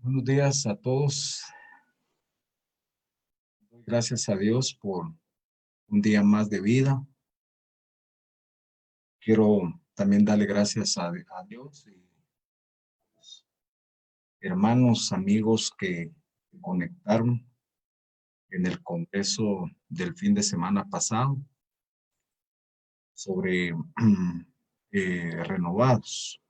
Buenos días a todos. Gracias a Dios por un día más de vida. Quiero también darle gracias a Dios y hermanos, amigos que conectaron en el congreso del fin de semana pasado sobre renovados.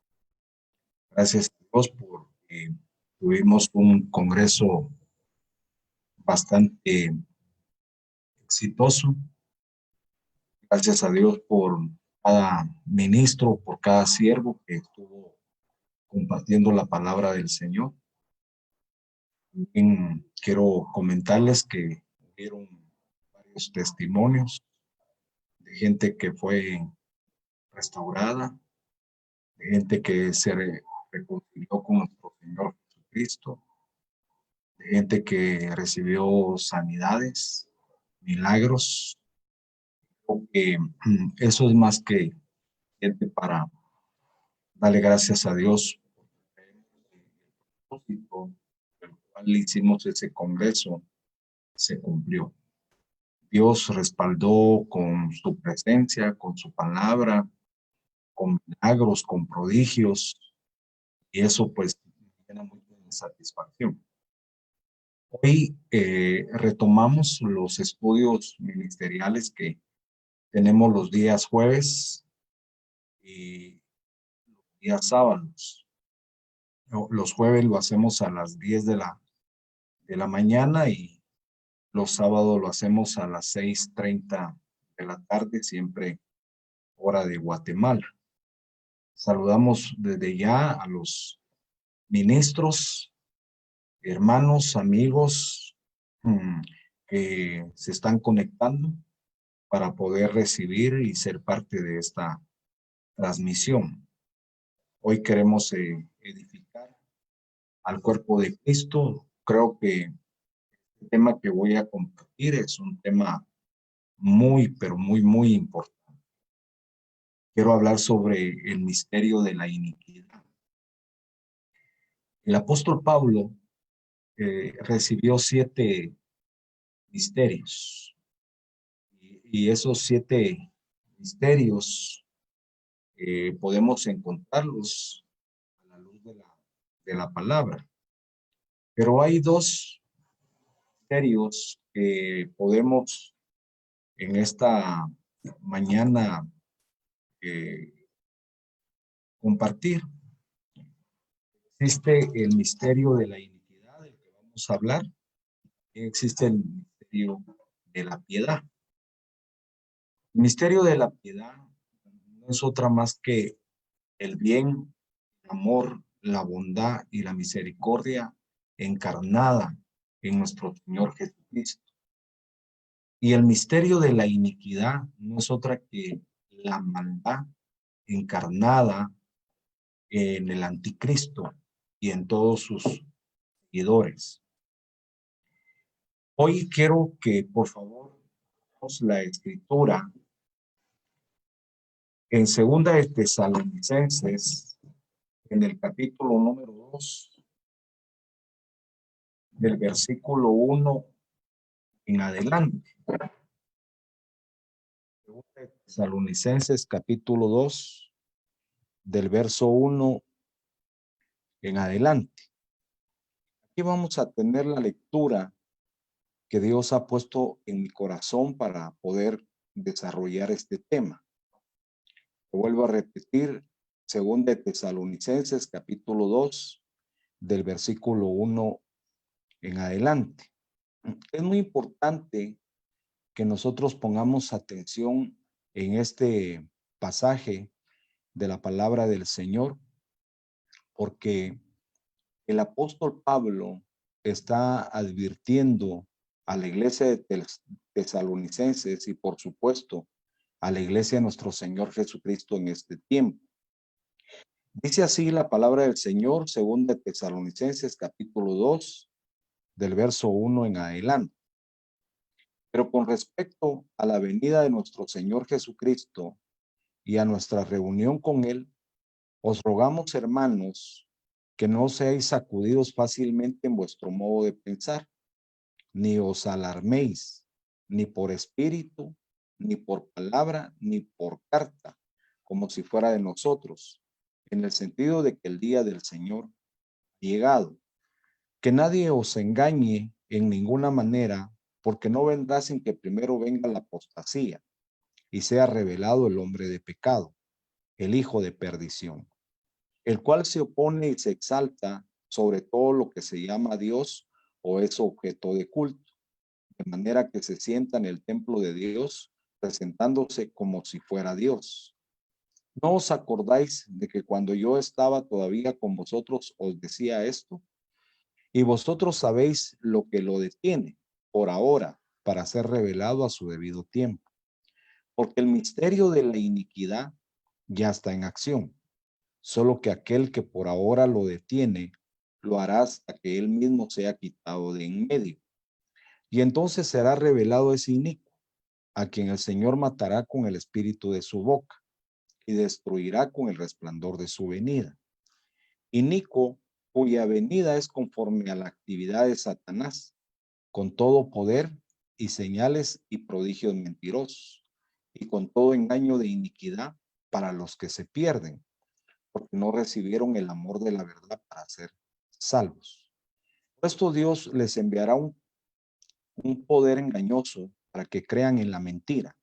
Gracias a Dios porque tuvimos un congreso bastante exitoso. Gracias a Dios por cada ministro, por cada siervo que estuvo compartiendo la palabra del Señor. También quiero comentarles que hubieron varios testimonios de gente que fue restaurada, de gente que se reconcilió con nuestro Señor Jesucristo, de gente que recibió sanidades, milagros, porque eso es más que gente para darle gracias a Dios por el propósito por el cual hicimos ese congreso, se cumplió. Dios respaldó con su presencia, con su palabra, con milagros, con prodigios, y eso pues me llena mucho de satisfacción. Hoy retomamos los estudios ministeriales que tenemos los días jueves y los días sábados. Los jueves lo hacemos a las 10 de la mañana y los sábados lo hacemos a las 6:30 de la tarde, siempre hora de Guatemala. Saludamos desde ya a los ministros, hermanos, amigos que se están conectando para poder recibir y ser parte de esta transmisión. Hoy queremos edificar al cuerpo de Cristo. Creo que el tema que voy a compartir es un tema muy, pero muy importante. Quiero hablar sobre el misterio de la iniquidad. El apóstol Pablo recibió 7 misterios y esos 7 misterios podemos encontrarlos a la luz de la palabra. Pero hay 2 misterios que podemos en esta mañana compartir. Existe el misterio de la iniquidad, del que vamos a hablar. Existe el misterio de la piedad. El misterio de la piedad no es otra más que el bien, el amor, la bondad y la misericordia encarnada en nuestro Señor Jesucristo. Y el misterio de la iniquidad no es otra que la maldad encarnada en el anticristo y en todos sus seguidores. Hoy quiero que por favor leamos la escritura en Segunda de Tesalonicenses, en el capítulo número 2, del versículo 1 en adelante. Segunda de Tesalonicenses, capítulo 2, del verso 1 en adelante. Aquí vamos a tener la lectura que Dios ha puesto en mi corazón para poder desarrollar este tema. Lo vuelvo a repetir, Segunda de Tesalonicenses, capítulo 2, del versículo 1 en adelante. Es muy importante que nosotros pongamos atención en este pasaje de la palabra del Señor, porque el apóstol Pablo está advirtiendo a la iglesia de Tesalonicenses y por supuesto a la iglesia de nuestro Señor Jesucristo en este tiempo. Dice así la palabra del Señor, según de Tesalonicenses capítulo 2, del verso 1 en adelante. Pero con respecto a la venida de nuestro Señor Jesucristo y a nuestra reunión con Él, os rogamos, hermanos, que no seáis sacudidos fácilmente en vuestro modo de pensar, ni os alarméis, ni por espíritu, ni por palabra, ni por carta, como si fuera de nosotros, en el sentido de que el día del Señor ha llegado. Que nadie os engañe en ninguna manera, porque no vendrá sin que primero venga la apostasía y sea revelado el hombre de pecado, el hijo de perdición, el cual se opone y se exalta sobre todo lo que se llama Dios o es objeto de culto, de manera que se sienta en el templo de Dios, presentándose como si fuera Dios. ¿No os acordáis de que cuando yo estaba todavía con vosotros os decía esto? Y vosotros sabéis lo que lo detiene por ahora para ser revelado a su debido tiempo. Porque el misterio de la iniquidad ya está en acción. Solo que aquel que por ahora lo detiene, lo hará hasta que él mismo sea quitado de en medio. Y entonces será revelado ese inicuo, a quien el Señor matará con el espíritu de su boca y destruirá con el resplandor de su venida. Inicuo, cuya venida es conforme a la actividad de Satanás, con todo poder y señales y prodigios mentirosos, y con todo engaño de iniquidad para los que se pierden, porque no recibieron el amor de la verdad para ser salvos. Por esto Dios les enviará un poder engañoso para que crean en la mentira,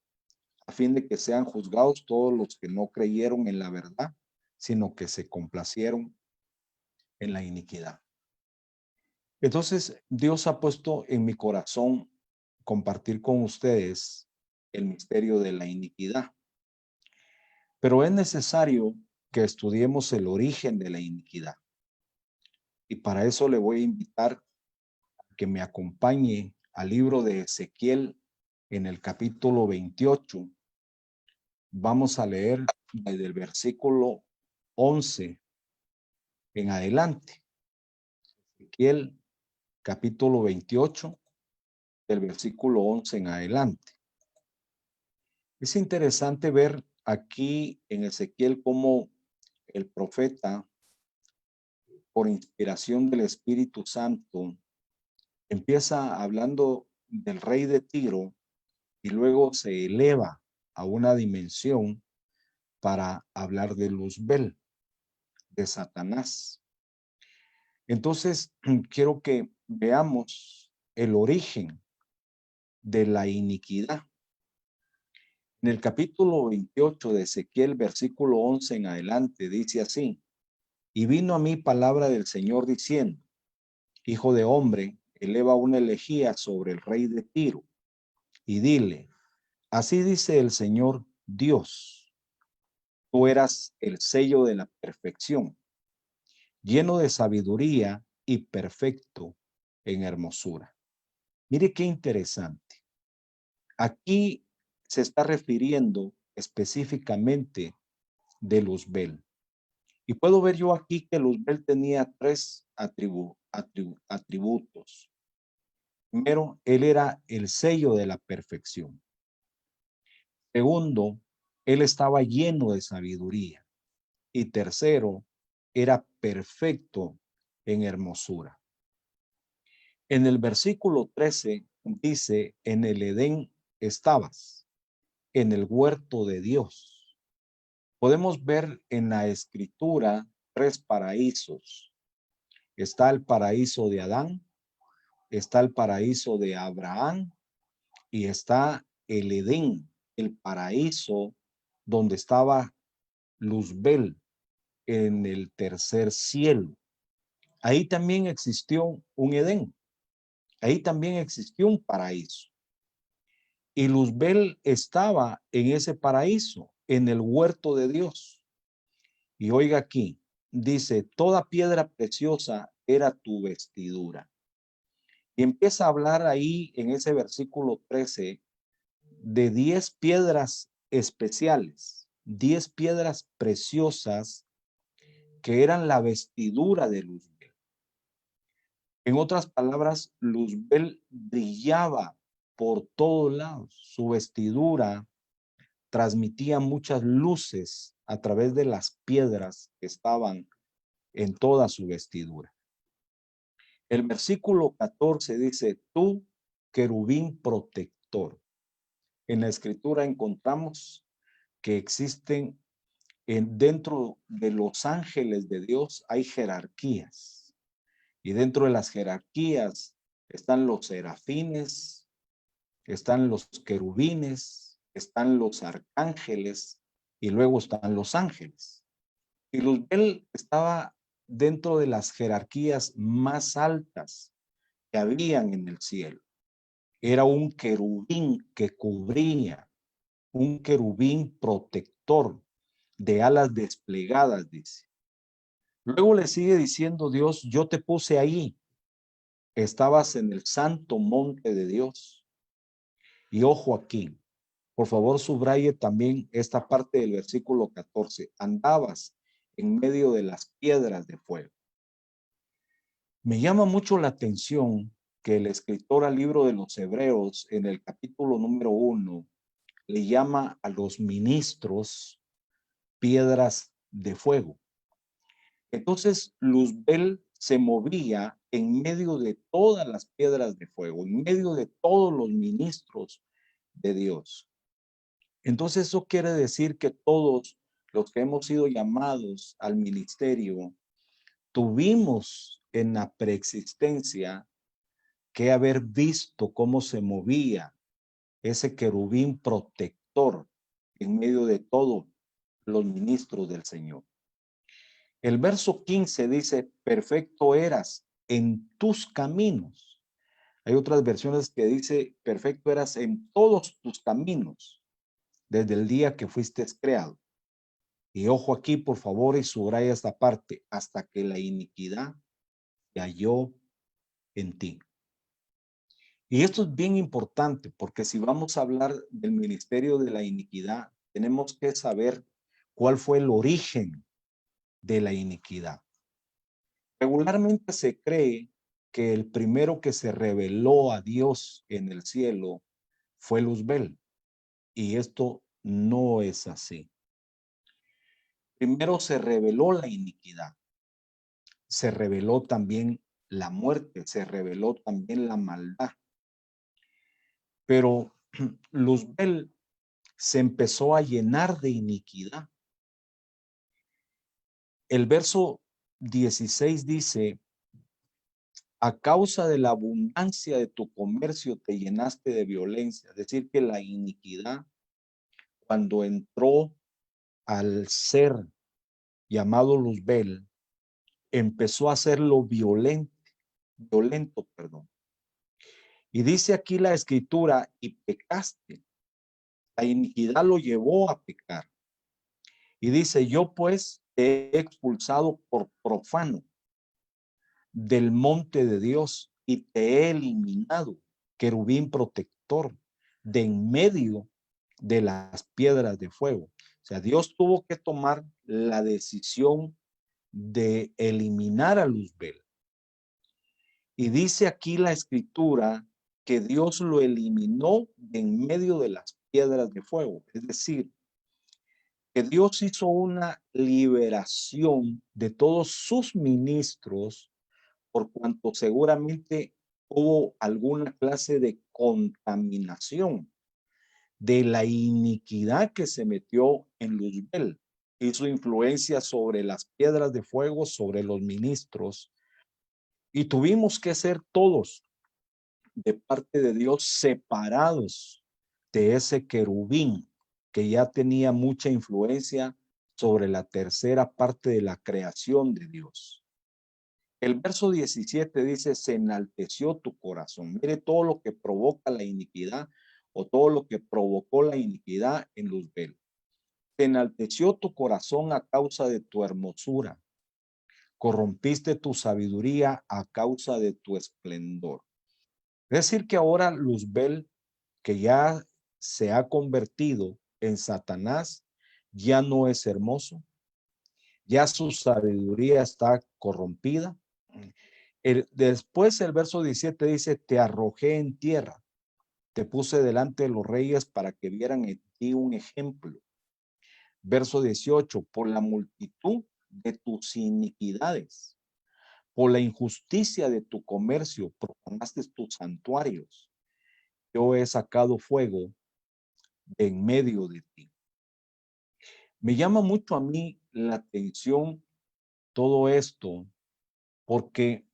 a fin de que sean juzgados todos los que no creyeron en la verdad, sino que se complacieron en la iniquidad. Entonces, Dios ha puesto en mi corazón compartir con ustedes el misterio de la iniquidad. Pero es necesario que estudiemos el origen de la iniquidad. Y para eso le voy a invitar a que me acompañe al libro de Ezequiel en el capítulo 28. Vamos a leer desde el versículo 11 en adelante. Ezequiel capítulo 28, del versículo 11 en adelante. Es interesante ver aquí en Ezequiel cómo el profeta, por inspiración del Espíritu Santo, empieza hablando del rey de Tiro y luego se eleva a una dimensión para hablar de Luzbel, de Satanás. Entonces, quiero que veamos el origen de la iniquidad. En el capítulo 28 de Ezequiel, versículo 11 en adelante, dice así: y vino a mí palabra del Señor diciendo, hijo de hombre, eleva una elegía sobre el rey de Tiro y dile, así dice el Señor Dios, tú eras el sello de la perfección, lleno de sabiduría y perfecto en hermosura. Mire qué interesante. Aquí se está refiriendo específicamente de Luzbel. Y puedo ver yo aquí que Luzbel tenía tres atributos. Primero, él era el sello de la perfección. Segundo, él estaba lleno de sabiduría. Y tercero, era perfecto en hermosura. En el versículo 13 dice, en el Edén estabas, en el huerto de Dios. Podemos ver en la escritura tres paraísos. Está el paraíso de Adán, está el paraíso de Abraham y está el Edén, el paraíso donde estaba Luzbel en el tercer cielo. Ahí también existió un Edén, ahí también existió un paraíso. Y Luzbel estaba en ese paraíso, en el huerto de Dios. Y oiga aquí, dice, toda piedra preciosa era tu vestidura. Y empieza a hablar ahí en ese versículo 13 de 10 piedras especiales, 10 piedras preciosas que eran la vestidura de Luzbel. En otras palabras, Luzbel brillaba por todos lados. Su vestidura transmitía muchas luces a través de las piedras que estaban en toda su vestidura. El versículo 14 dice, tú, querubín protector. En la escritura encontramos que existen dentro de los ángeles de Dios hay jerarquías. Y dentro de las jerarquías están los serafines, están los querubines, están los arcángeles y luego están los ángeles. Y Luzbel estaba dentro de las jerarquías más altas que habían en el cielo. Era un querubín que cubría, un querubín protector de alas desplegadas, dice. Luego le sigue diciendo Dios, yo te puse ahí, estabas en el santo monte de Dios. Y ojo aquí, por favor subraye también esta parte del versículo 14, andabas en medio de las piedras de fuego. Me llama mucho la atención que el escritor al libro de los Hebreos, en el capítulo número 1, le llama a los ministros piedras de fuego. Entonces Luzbel se movía en medio de todas las piedras de fuego, en medio de todos los ministros de Dios. Entonces eso quiere decir que todos los que hemos sido llamados al ministerio tuvimos en la preexistencia que haber visto cómo se movía ese querubín protector en medio de todos los ministros del Señor. El verso 15 dice, perfecto eras en tus caminos. Hay otras versiones que dice, perfecto eras en todos tus caminos, desde el día que fuiste creado. Y ojo aquí, por favor, y subraya esta parte, hasta que la iniquidad se halló en ti. Y esto es bien importante, porque si vamos a hablar del ministerio de la iniquidad, tenemos que saber cuál fue el origen de la iniquidad. Regularmente se cree que el primero que se reveló a Dios en el cielo fue Luzbel, y esto no es así. Primero se reveló la iniquidad, se reveló también la muerte, se reveló también la maldad. Pero Luzbel se empezó a llenar de iniquidad. El verso 16 dice, a causa de la abundancia de tu comercio te llenaste de violencia. Es decir, que la iniquidad, cuando entró al ser llamado Luzbel, empezó a hacerlo violento. Y dice aquí la escritura, y pecaste. La iniquidad lo llevó a pecar. Y dice, yo pues te he expulsado por profano del monte de Dios y te he eliminado, querubín protector, de en medio de las piedras de fuego. O sea, Dios tuvo que tomar la decisión de eliminar a Luzbel. Y dice aquí la escritura que Dios lo eliminó de en medio de las piedras de fuego. Es decir, que Dios hizo una liberación de todos sus ministros por cuanto seguramente hubo alguna clase de contaminación de la iniquidad que se metió en Luzbel y su influencia sobre las piedras de fuego, sobre los ministros. Y tuvimos que ser todos de parte de Dios separados de ese querubín que ya tenía mucha influencia sobre la tercera parte de la creación de Dios. El verso 17 dice, se enalteció tu corazón. Mire todo lo que provoca la iniquidad o todo lo que provocó la iniquidad en Luzbel. Se enalteció tu corazón a causa de tu hermosura. Corrompiste tu sabiduría a causa de tu esplendor. Es decir que ahora Luzbel, que ya se ha convertido en Satanás, ya no es hermoso. Ya su sabiduría está corrompida. Después el verso 17 dice, te arrojé en tierra, te puse delante de los reyes para que vieran en ti un ejemplo. Verso 18, por la multitud de tus iniquidades. Por la injusticia de tu comercio profanaste tus santuarios. Yo he sacado fuego de en medio de ti. Me llama mucho a mí la atención todo esto, porque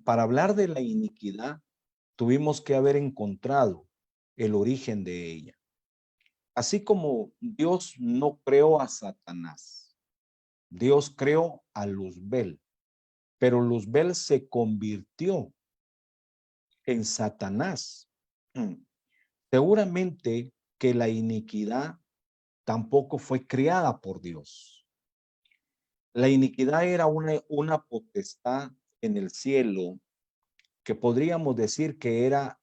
para hablar de la iniquidad tuvimos que haber encontrado el origen de ella. Así como Dios no creó a Satanás, Dios creó a Luzbel, pero Luzbel se convirtió en Satanás. Seguramente que la iniquidad tampoco fue creada por Dios. La iniquidad era una potestad en el cielo que podríamos decir que era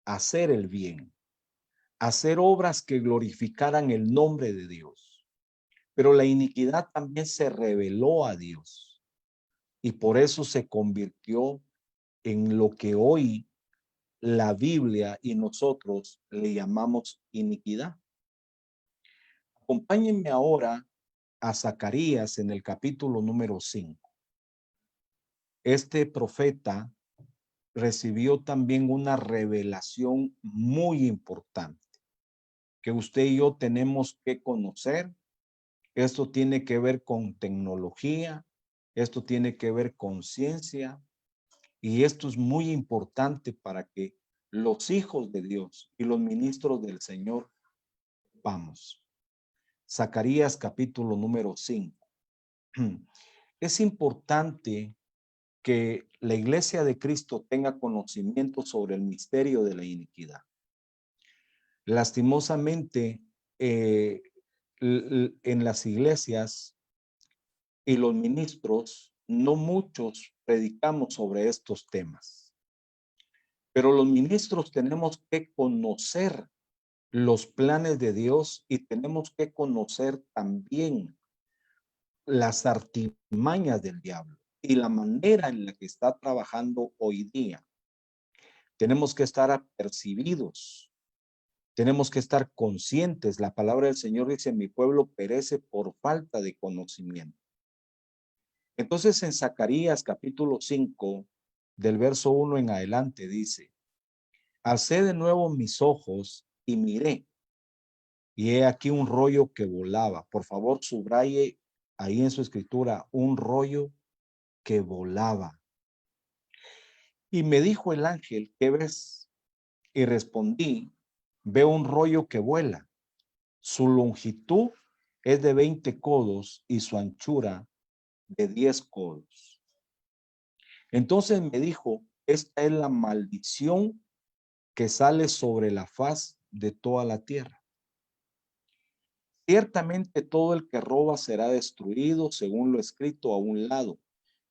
hacer el bien, hacer obras que glorificaran el nombre de Dios. Pero la iniquidad también se rebeló a Dios y por eso se convirtió en lo que hoy la Biblia y nosotros le llamamos iniquidad. Acompáñenme ahora a Zacarías en el capítulo número 5. Este profeta recibió también una revelación muy importante que usted y yo tenemos que conocer. Esto tiene que ver con tecnología, esto tiene que ver con ciencia, y esto es muy importante para que los hijos de Dios y los ministros del Señor vamos. Zacarías capítulo número 5. Es importante que la iglesia de Cristo tenga conocimiento sobre el misterio de la iniquidad. Lastimosamente, en las iglesias y los ministros, no muchos predicamos sobre estos temas. Pero los ministros tenemos que conocer los planes de Dios y tenemos que conocer también las artimañas del diablo y la manera en la que está trabajando hoy día. Tenemos que estar apercibidos, tenemos que estar conscientes. La palabra del Señor dice: mi pueblo perece por falta de conocimiento. Entonces en Zacarías capítulo 5, del verso 1 en adelante dice: alcé de nuevo mis ojos y miré, y he aquí un rollo que volaba. Por favor, subraye ahí en su escritura, un rollo que volaba. Y me dijo el ángel: ¿qué ves? Y respondí: veo un rollo que vuela. Su longitud es de 20 codos y su anchura de 10 codos. Entonces me dijo: esta es la maldición que sale sobre la faz de toda la tierra. Ciertamente todo el que roba será destruido según lo escrito a un lado,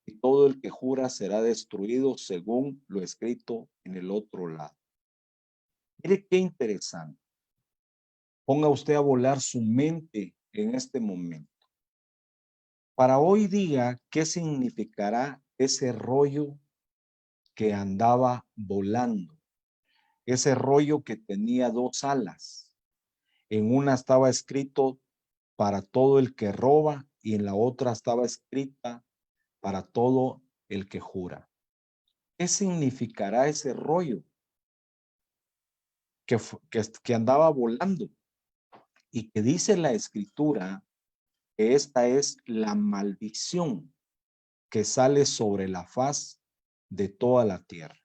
y todo el que jura será destruido según lo escrito en el otro lado. Mire qué interesante. Ponga usted a volar su mente en este momento. Para hoy día, ¿qué significará ese rollo que andaba volando? Ese rollo que tenía dos alas. En una estaba escrito: para todo el que roba, y en la otra estaba escrita: para todo el que jura. ¿Qué significará ese rollo que andaba volando? Y que dice la escritura que esta es la maldición que sale sobre la faz de toda la tierra.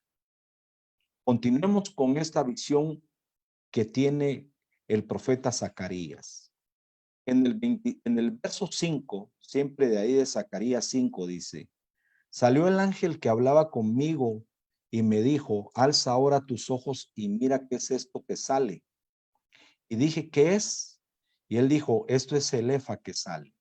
Continuemos con esta visión que tiene el profeta Zacarías. En el verso 5, siempre de ahí de Zacarías 5, dice: salió el ángel que hablaba conmigo y me dijo: alza ahora tus ojos y mira qué es esto que sale. Y dije: ¿qué es? Y él dijo: esto es el efa que sale.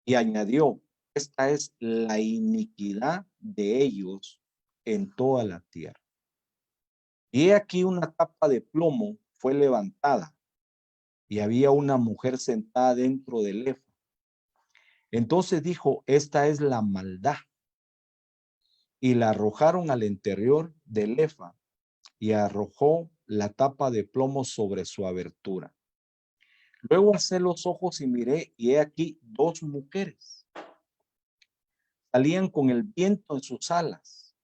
Y añadió: esta es la iniquidad de ellos en toda la tierra. Y he aquí una tapa de plomo fue levantada, y había una mujer sentada dentro del efa. Entonces dijo: esta es la maldad. Y la arrojaron al interior del efa, y arrojó la tapa de plomo sobre su abertura. Luego alcé los ojos y miré, y he aquí dos mujeres. salían con el viento en sus alas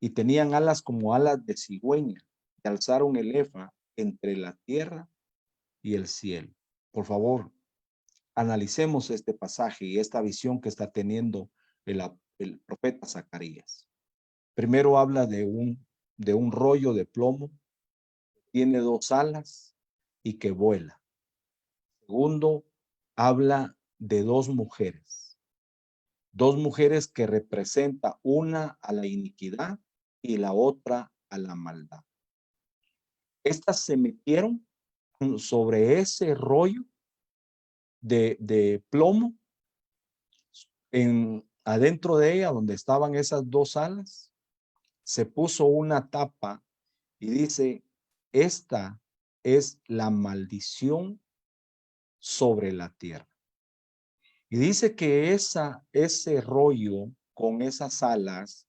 y tenían alas como alas de cigüeña y alzaron el efa entre la tierra y el cielo. Por favor, analicemos este pasaje y esta visión que está teniendo el profeta Zacarías. Primero habla de un rollo de plomo, tiene dos alas y que vuela. Segundo, habla de dos mujeres que representan una a la iniquidad y la otra a la maldad. Estas se metieron sobre ese rollo de plomo adentro de ella, donde estaban esas dos alas, se puso una tapa y dice, esta es la maldición sobre la tierra. Y dice que ese rollo con esas alas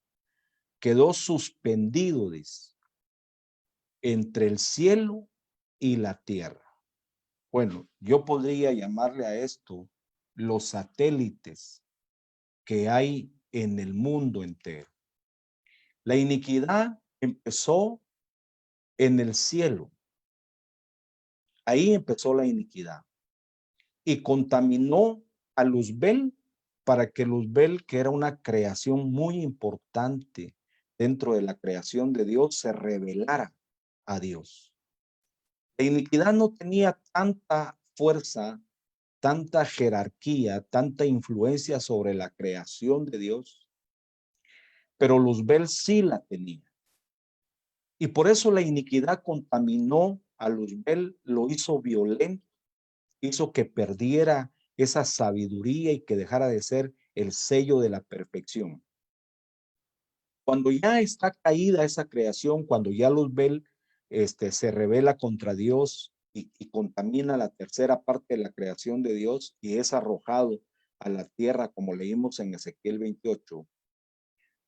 quedó suspendido, dice, entre el cielo y la tierra. Bueno, yo podría llamarle a esto los satélites que hay en el mundo entero. La iniquidad empezó en el cielo. Ahí empezó la iniquidad. Y contaminó a Luzbel para que Luzbel, que era una creación muy importante dentro de la creación de Dios, se rebelara a Dios. La iniquidad no tenía tanta fuerza, tanta jerarquía, tanta influencia sobre la creación de Dios, pero Luzbel sí la tenía. Y por eso la iniquidad contaminó a Luzbel, lo hizo violento, hizo que perdiera esa sabiduría y que dejara de ser el sello de la perfección. Cuando ya está caída esa creación, cuando ya Luzbel se rebela contra Dios y contamina la tercera parte de la creación de Dios y es arrojado a la tierra, como leímos en Ezequiel 28,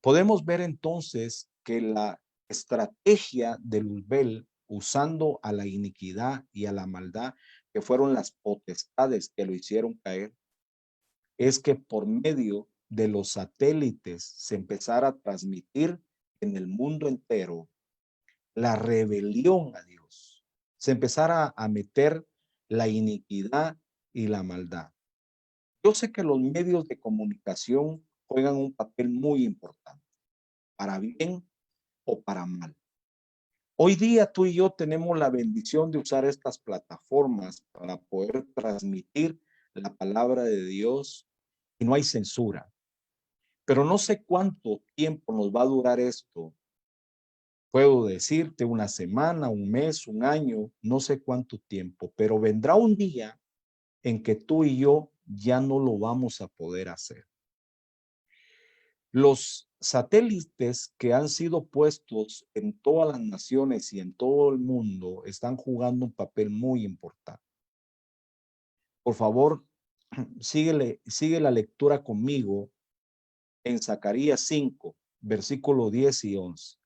podemos ver entonces que la estrategia de Luzbel, usando a la iniquidad y a la maldad, que fueron las potestades que lo hicieron caer, es que por medio de los satélites se empezara a transmitir en el mundo entero la rebelión a Dios. Se empezara a meter la iniquidad y la maldad. Yo sé que los medios de comunicación juegan un papel muy importante, para bien o para mal. Hoy día tú y yo tenemos la bendición de usar estas plataformas para poder transmitir la palabra de Dios y no hay censura. Pero no sé cuánto tiempo nos va a durar esto. Puedo decirte una semana, un mes, un año, no sé cuánto tiempo, pero vendrá un día en que tú y yo ya no lo vamos a poder hacer. Los satélites que han sido puestos en todas las naciones y en todo el mundo están jugando un papel muy importante. Por favor, sigue la lectura conmigo en Zacarías 5, versículo 10 y 11.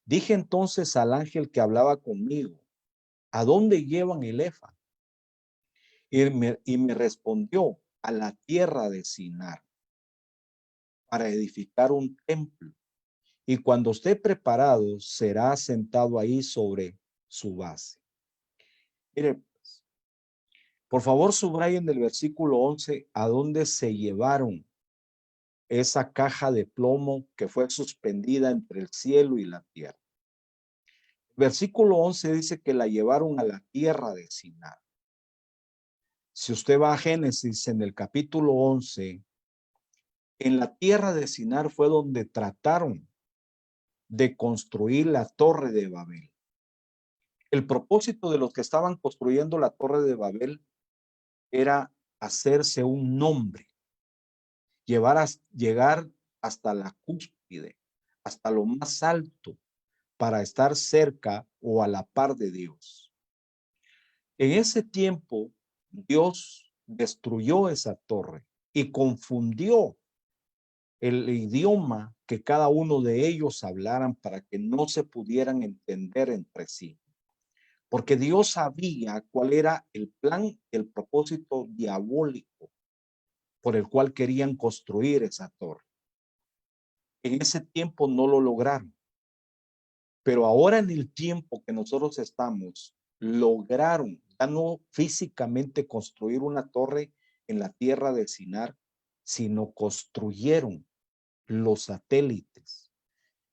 Dije entonces al ángel que hablaba conmigo, ¿a dónde llevan el efa? Y me respondió, a la tierra de Sinar, para edificar un templo. Y cuando esté preparado, será sentado ahí sobre su base. Mire, por favor, subrayen el versículo 11, a dónde se llevaron esa caja de plomo que fue suspendida entre el cielo y la tierra. Versículo 11 dice que la llevaron a la tierra de Sinar. Si usted va a Génesis en el capítulo 11, en la tierra de Sinar fue donde trataron de construir la torre de Babel. El propósito de los que estaban construyendo la torre de Babel era hacerse un nombre, llegar hasta la cúspide, hasta lo más alto, para estar cerca o a la par de Dios. En ese tiempo, Dios destruyó esa torre y confundió el idioma que cada uno de ellos hablaran para que no se pudieran entender entre sí. Porque Dios sabía cuál era el plan, el propósito diabólico por el cual querían construir esa torre. En ese tiempo no lo lograron. Pero ahora en el tiempo que nosotros estamos, lograron ya no físicamente construir una torre en la tierra de Sinar, sino construyeron los satélites.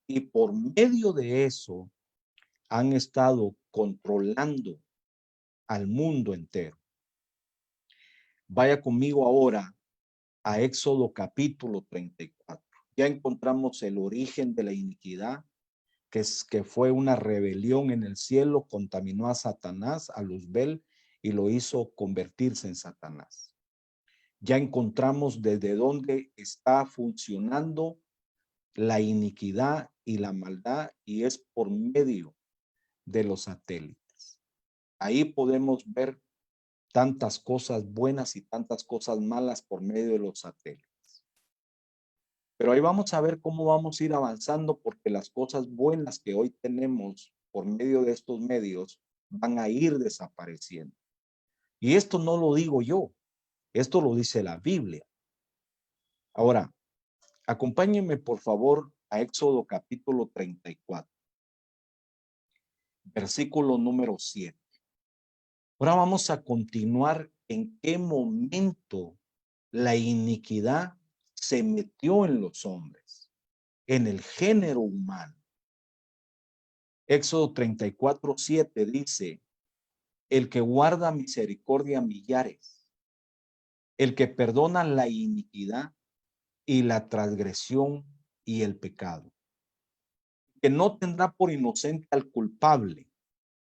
Y por medio de eso han estado controlando al mundo entero. Vaya conmigo ahora a Éxodo capítulo 34. Ya encontramos el origen de la iniquidad, que fue una rebelión en el cielo, contaminó a Satanás, a Luzbel, y lo hizo convertirse en Satanás. Ya encontramos desde dónde está funcionando la iniquidad y la maldad, y es por medio de los satélites. Ahí podemos ver tantas cosas buenas y tantas cosas malas por medio de los satélites. Pero ahí vamos a ver cómo vamos a ir avanzando, porque las cosas buenas que hoy tenemos por medio de estos medios van a ir desapareciendo. Y esto no lo digo yo, esto lo dice la Biblia. Ahora, acompáñenme por favor a Éxodo capítulo 34, versículo número 7. Ahora vamos a continuar en qué momento la iniquidad se metió en los hombres, en el género humano. Éxodo 34, 7 dice: el que guarda misericordia millares, el que perdona la iniquidad y la transgresión y el pecado, que no tendrá por inocente al culpable,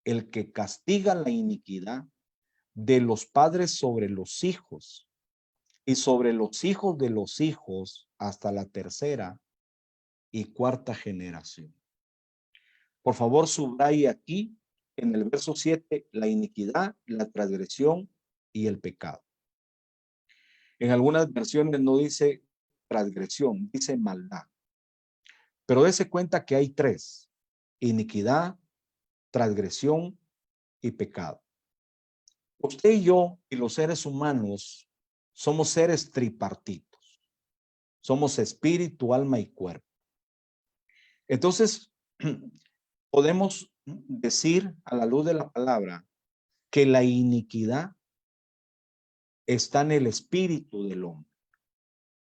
el que castiga la iniquidad de los padres sobre los hijos y sobre los hijos de los hijos hasta la tercera y cuarta generación. Por favor, subraye aquí en el verso 7 la iniquidad, la transgresión y el pecado. En algunas versiones no dice transgresión, dice maldad. Pero dése cuenta que hay tres: iniquidad, transgresión y pecado. Usted y yo y los seres humanos somos seres tripartitos. Somos espíritu, alma y cuerpo. Entonces, podemos decir a la luz de la palabra que la iniquidad está en el espíritu del hombre.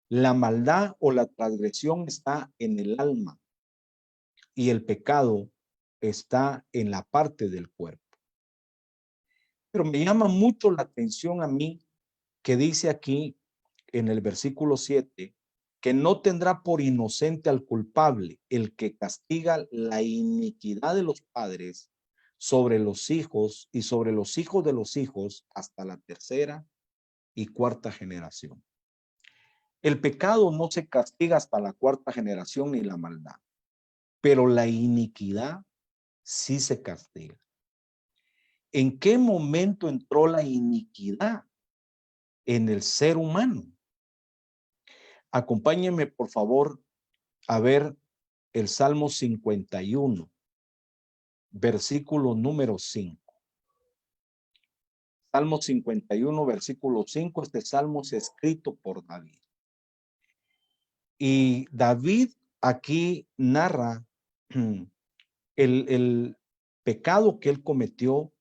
La maldad o la transgresión está en el alma y el pecado está en la parte del cuerpo. Pero me llama mucho la atención a mí que dice aquí en el versículo 7 que no tendrá por inocente al culpable, el que castiga la iniquidad de los padres sobre los hijos y sobre los hijos de los hijos hasta la tercera y cuarta generación. El pecado no se castiga hasta la cuarta generación ni la maldad, pero la iniquidad sí se castiga. ¿En qué momento entró la iniquidad en el ser humano? Acompáñenme, por favor, a ver el Salmo 51, versículo número 5. Salmo 51, versículo 5. Este salmo es escrito por David. Y David aquí narra el pecado que él cometió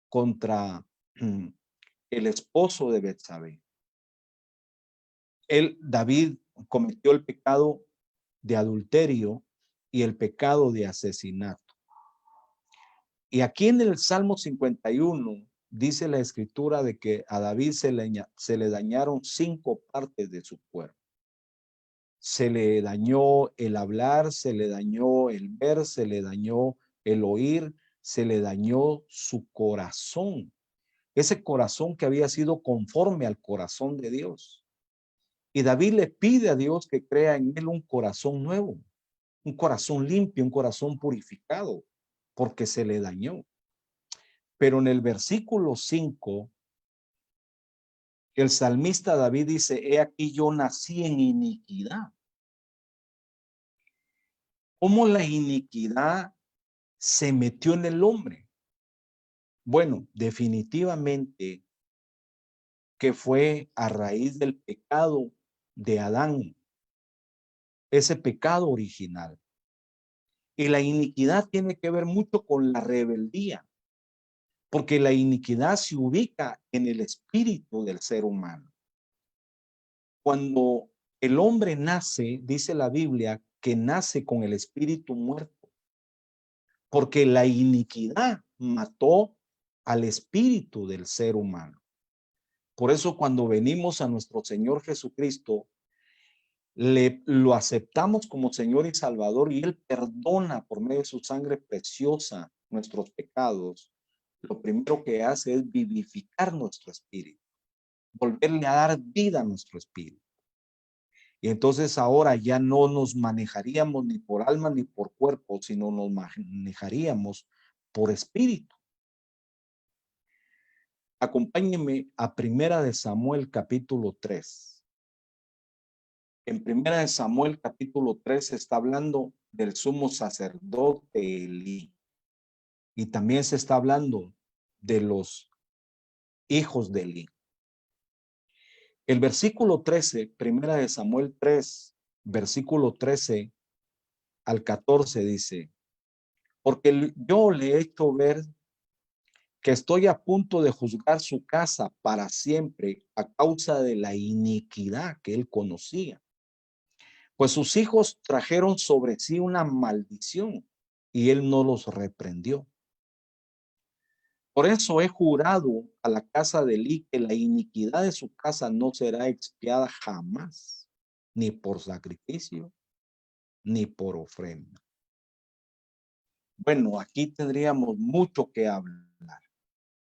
contra el esposo de Betsabé. David cometió el pecado de adulterio y el pecado de asesinato. Y aquí en el Salmo 51 dice la escritura de que a David se le dañaron 5 partes de su cuerpo. Se le dañó el hablar, se le dañó el ver, se le dañó el oír, se le dañó su corazón. Ese corazón que había sido conforme al corazón de Dios. Y David le pide a Dios que crea en él un corazón nuevo, un corazón limpio, un corazón purificado, porque se le dañó. Pero en el versículo 5, el salmista David dice: he aquí yo nací en iniquidad. ¿Cómo la iniquidad se metió en el hombre? Bueno, definitivamente que fue a raíz del pecado de Adán. ese pecado original. Y la iniquidad tiene que ver mucho con la rebeldía, porque la iniquidad se ubica en el espíritu del ser humano. Cuando el hombre nace, dice la Biblia, que nace con el espíritu muerto, porque la iniquidad mató al espíritu del ser humano. Por eso cuando venimos a nuestro Señor Jesucristo, lo aceptamos como Señor y Salvador y Él perdona por medio de su sangre preciosa nuestros pecados. Lo primero que hace es vivificar nuestro espíritu, volverle a dar vida a nuestro espíritu. Y entonces ahora ya no nos manejaríamos ni por alma ni por cuerpo, sino nos manejaríamos por espíritu. Acompáñenme a Primera de Samuel capítulo 3. En Primera de Samuel capítulo 3 se está hablando del sumo sacerdote Elí. Y también se está hablando de los hijos de Elí. El versículo 13, Primera de Samuel 3, versículo 13 al 14 dice: porque yo le he hecho ver que estoy a punto de juzgar su casa para siempre a causa de la iniquidad que él conocía. Pues sus hijos trajeron sobre sí una maldición y él no los reprendió. Por eso he jurado a la casa de Elí que la iniquidad de su casa no será expiada jamás, ni por sacrificio, ni por ofrenda. Bueno, aquí tendríamos mucho que hablar.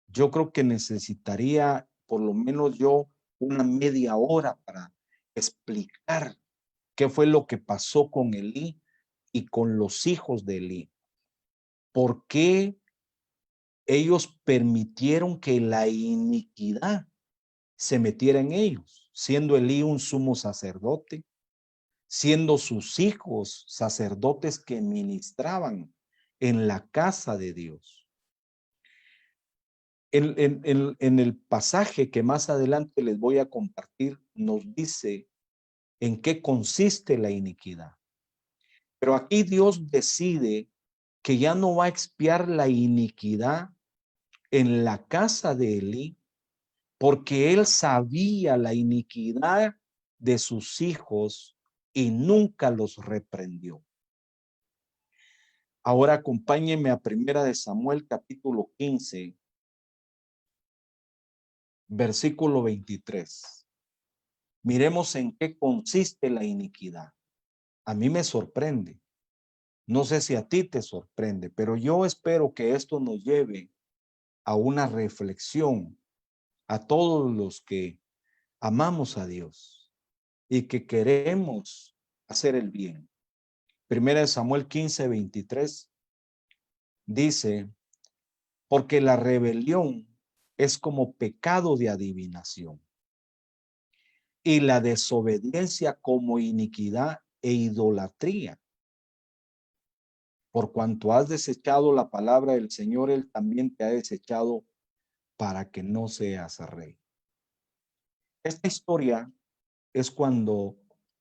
Yo creo que necesitaría por lo menos yo una media hora para explicar qué fue lo que pasó con Elí y con los hijos de Elí. ¿Por qué ellos permitieron que la iniquidad se metiera en ellos, siendo Elí un sumo sacerdote, siendo sus hijos sacerdotes que ministraban en la casa de Dios? En el pasaje que más adelante les voy a compartir, nos dice en qué consiste la iniquidad. Pero aquí Dios decide que ya no va a expiar la iniquidad en la casa de Elí, porque él sabía la iniquidad de sus hijos y nunca los reprendió. Ahora acompáñenme a Primera de Samuel capítulo 15, versículo 23. Miremos en qué consiste la iniquidad. A mí me sorprende. No sé si a ti te sorprende, pero yo espero que esto nos lleve a una reflexión a todos los que amamos a Dios y que queremos hacer el bien. Primera de Samuel 15, 23 dice: porque la rebelión es como pecado de adivinación y la desobediencia como iniquidad e idolatría. Por cuanto has desechado la palabra del Señor, Él también te ha desechado para que no seas rey. Esta historia es cuando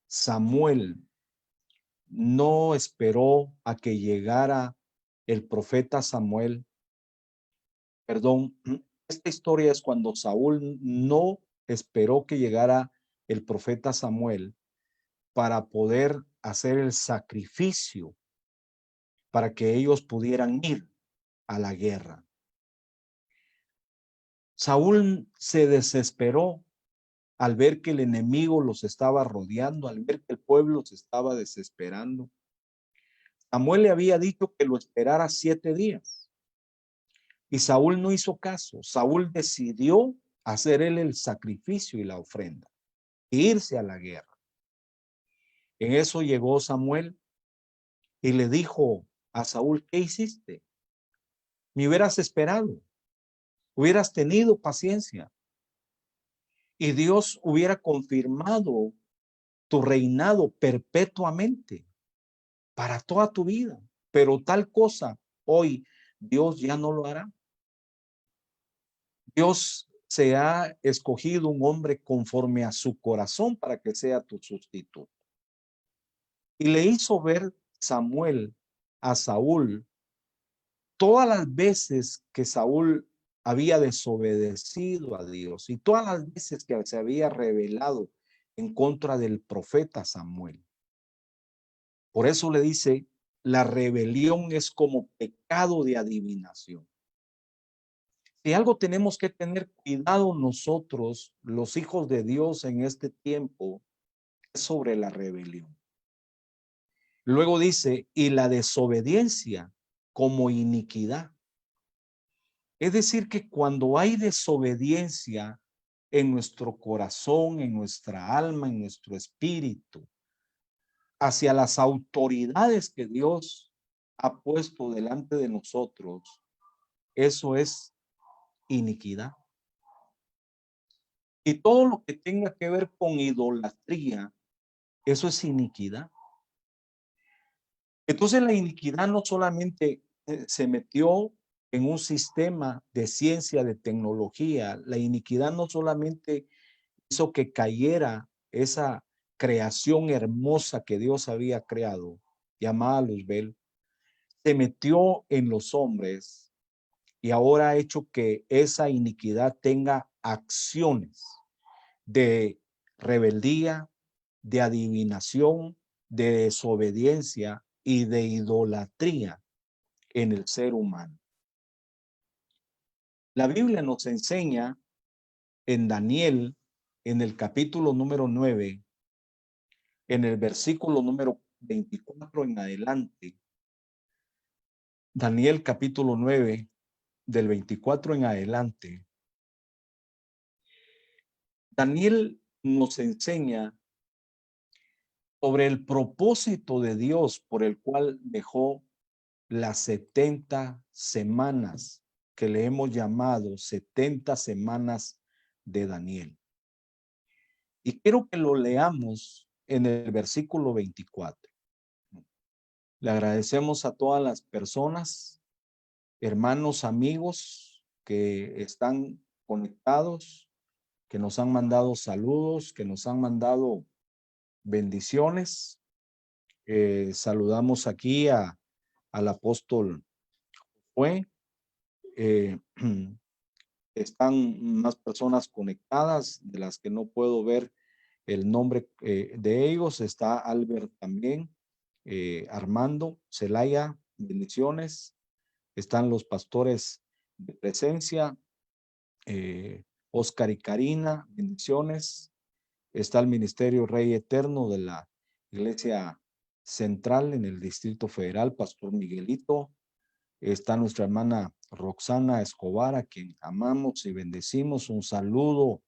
Samuel no esperó a que llegara el profeta Samuel. Perdón, esta historia es cuando Saúl no esperó que llegara el profeta Samuel para poder hacer el sacrificio para que ellos pudieran ir a la guerra. Saúl se desesperó al ver que el enemigo los estaba rodeando, al ver que el pueblo se estaba desesperando. Samuel le había dicho que lo esperara 7 días y Saúl no hizo caso. Saúl decidió hacer él el sacrificio y la ofrenda e irse a la guerra. En eso llegó Samuel y le dijo a Saúl: ¿qué hiciste? Me hubieras esperado, hubieras tenido paciencia y Dios hubiera confirmado tu reinado perpetuamente para toda tu vida. Pero tal cosa hoy Dios ya no lo hará. Dios se ha escogido un hombre conforme a su corazón para que sea tu sustituto. Y le hizo ver Samuel a Saúl todas las veces que Saúl había desobedecido a Dios y todas las veces que se había rebelado en contra del profeta Samuel. Por eso le dice, la rebelión es como pecado de adivinación. Si algo tenemos que tener cuidado nosotros, los hijos de Dios en este tiempo, es sobre la rebelión. Luego dice, y la desobediencia como iniquidad. Es decir, que cuando hay desobediencia en nuestro corazón, en nuestra alma, en nuestro espíritu, hacia las autoridades que Dios ha puesto delante de nosotros, eso es iniquidad. Y todo lo que tenga que ver con idolatría, eso es iniquidad. Entonces la iniquidad no solamente se metió en un sistema de ciencia, de tecnología, la iniquidad no solamente hizo que cayera esa creación hermosa que Dios había creado, llamada Luzbel, se metió en los hombres y ahora ha hecho que esa iniquidad tenga acciones de rebeldía, de adivinación, de desobediencia y de idolatría en el ser humano. La Biblia nos enseña en Daniel, en el capítulo número 9, en el versículo número 24 en adelante, Daniel capítulo 9, del 24 en adelante, Daniel nos enseña sobre el propósito de Dios por el cual dejó las 70 semanas que le hemos llamado 70 semanas de Daniel. Y quiero que lo leamos en el versículo 24. Le agradecemos a todas las personas, hermanos, amigos que están conectados, que nos han mandado saludos, que nos han mandado bendiciones. Saludamos aquí al apóstol Josué. Están más personas conectadas, de las que no puedo ver el nombre de ellos. Está Albert también, Armando, Celaya, bendiciones. Están los pastores de presencia, Oscar y Karina, bendiciones. Está el Ministerio Rey Eterno de la Iglesia Central en el Distrito Federal, Pastor Miguelito. Está nuestra hermana Roxana Escobar, a quien amamos y bendecimos. Un saludo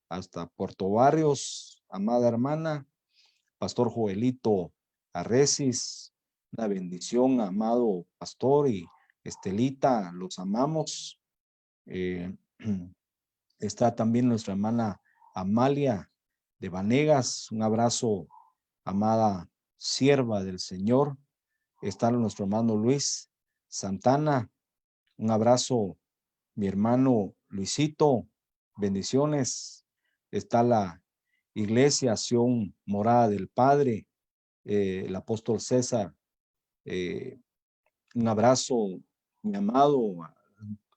hasta Puerto Barrios, amada hermana. Pastor Joelito Arrecis, una bendición, amado pastor, y Estelita, los amamos. Está también nuestra hermana Amalia de Vanegas, un abrazo, amada sierva del Señor. Está nuestro hermano Luis Santana, un abrazo, mi hermano Luisito, bendiciones. Está la iglesia Sion Morada del Padre, el apóstol César, un abrazo, mi amado,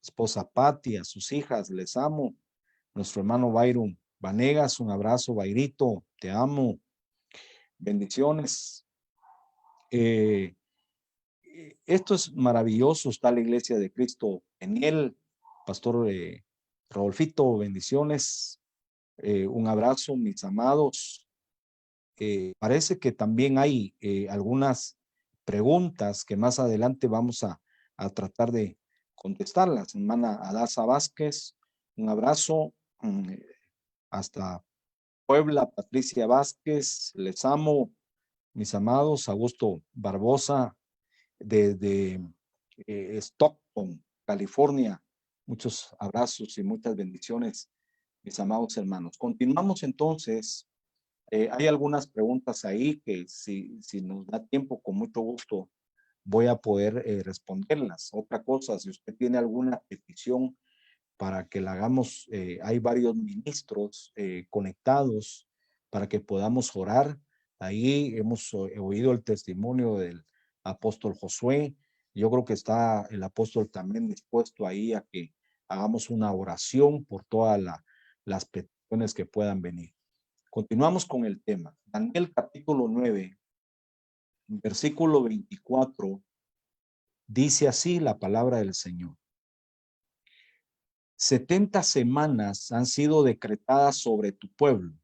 esposa Patti, a sus hijas, les amo. Nuestro hermano Byron Vanegas, un abrazo, Bayrito, te amo, bendiciones. Esto es maravilloso, está la iglesia de Cristo en él. Pastor Rodolfito, bendiciones, un abrazo, mis amados. Parece que también hay algunas preguntas que más adelante vamos a tratar de contestarlas. Hermana Adasa Vázquez, un abrazo, hasta Puebla, Patricia Vázquez, les amo, mis amados. Augusto Barbosa, desde Stockton, California. Muchos abrazos y muchas bendiciones, mis amados hermanos. Continuamos entonces. Hay algunas preguntas ahí que si nos da tiempo, con mucho gusto voy a poder responderlas. Otra cosa, si usted tiene alguna petición para que la hagamos, hay varios ministros conectados para que podamos orar Ahí hemos oído el testimonio del apóstol Josué. Yo creo que está el apóstol también dispuesto ahí a que hagamos una oración por todas las peticiones que puedan venir. Continuamos con el tema. Daniel capítulo 9, versículo 24, dice así la palabra del Señor. 70 semanas han sido decretadas sobre tu pueblo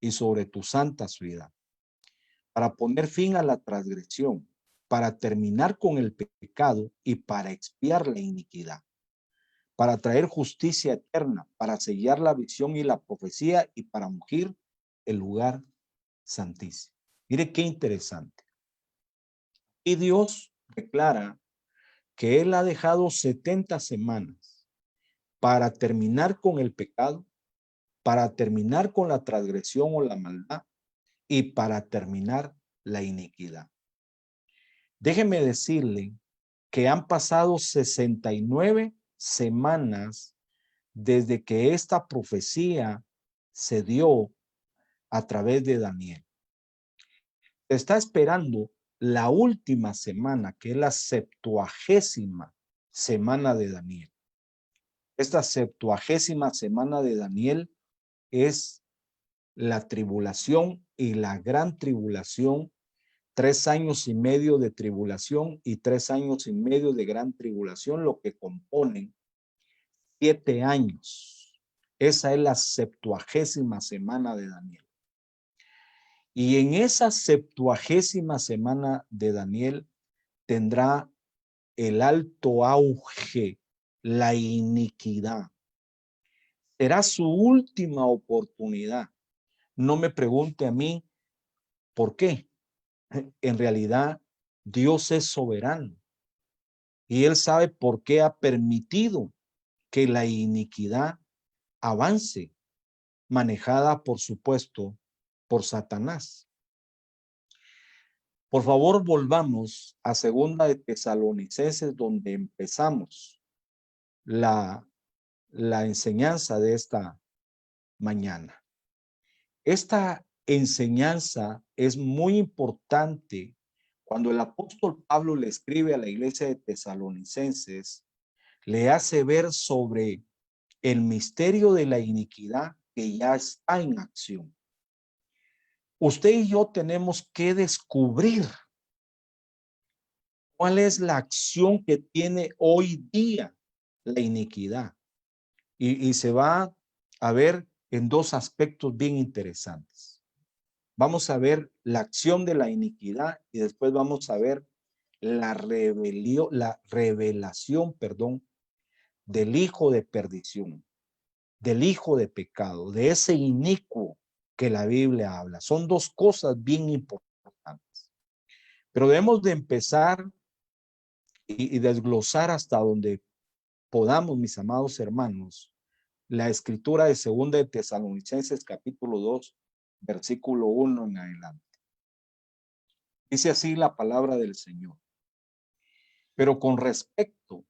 y sobre tu santa ciudad, para poner fin a la transgresión, para terminar con el pecado y para expiar la iniquidad, para traer justicia eterna, para sellar la visión y la profecía y para ungir el lugar santísimo. Mire qué interesante. Y Dios declara que Él ha dejado 70 semanas para terminar con el pecado, para terminar con la transgresión o la maldad y para terminar la iniquidad. Déjeme decirle que han pasado 69 semanas desde que esta profecía se dio a través de Daniel. Se está esperando la última semana, que es la 70ª semana de Daniel. Esta 70ª semana de Daniel es la tribulación y la gran tribulación, 3 años y medio de tribulación y 3 años y medio de gran tribulación, lo que componen 7 años. Esa es la 70ª semana de Daniel. Y en esa 70ª semana de Daniel tendrá el alto auge, la iniquidad. Será su última oportunidad. No me pregunte a mí por qué. En realidad, Dios es soberano y Él sabe por qué ha permitido que la iniquidad avance, manejada, por supuesto, por Satanás. Por favor, volvamos a 2 de Tesalonicenses, donde empezamos la enseñanza de esta mañana. Esta enseñanza es muy importante cuando el apóstol Pablo le escribe a la iglesia de Tesalonicenses, le hace ver sobre el misterio de la iniquidad que ya está en acción. Usted y yo tenemos que descubrir cuál es la acción que tiene hoy día la iniquidad. Y se va a ver en 2 aspectos bien interesantes. Vamos a ver la acción de la iniquidad y después vamos a ver la revelación, del hijo de perdición, del hijo de pecado, de ese inicuo que la Biblia habla. Son 2 cosas bien importantes. Pero debemos de empezar y desglosar hasta donde podamos, mis amados hermanos, la escritura de 2 de Tesalonicenses capítulo 2, versículo 1 en adelante. Dice así la palabra del Señor. Pero con respecto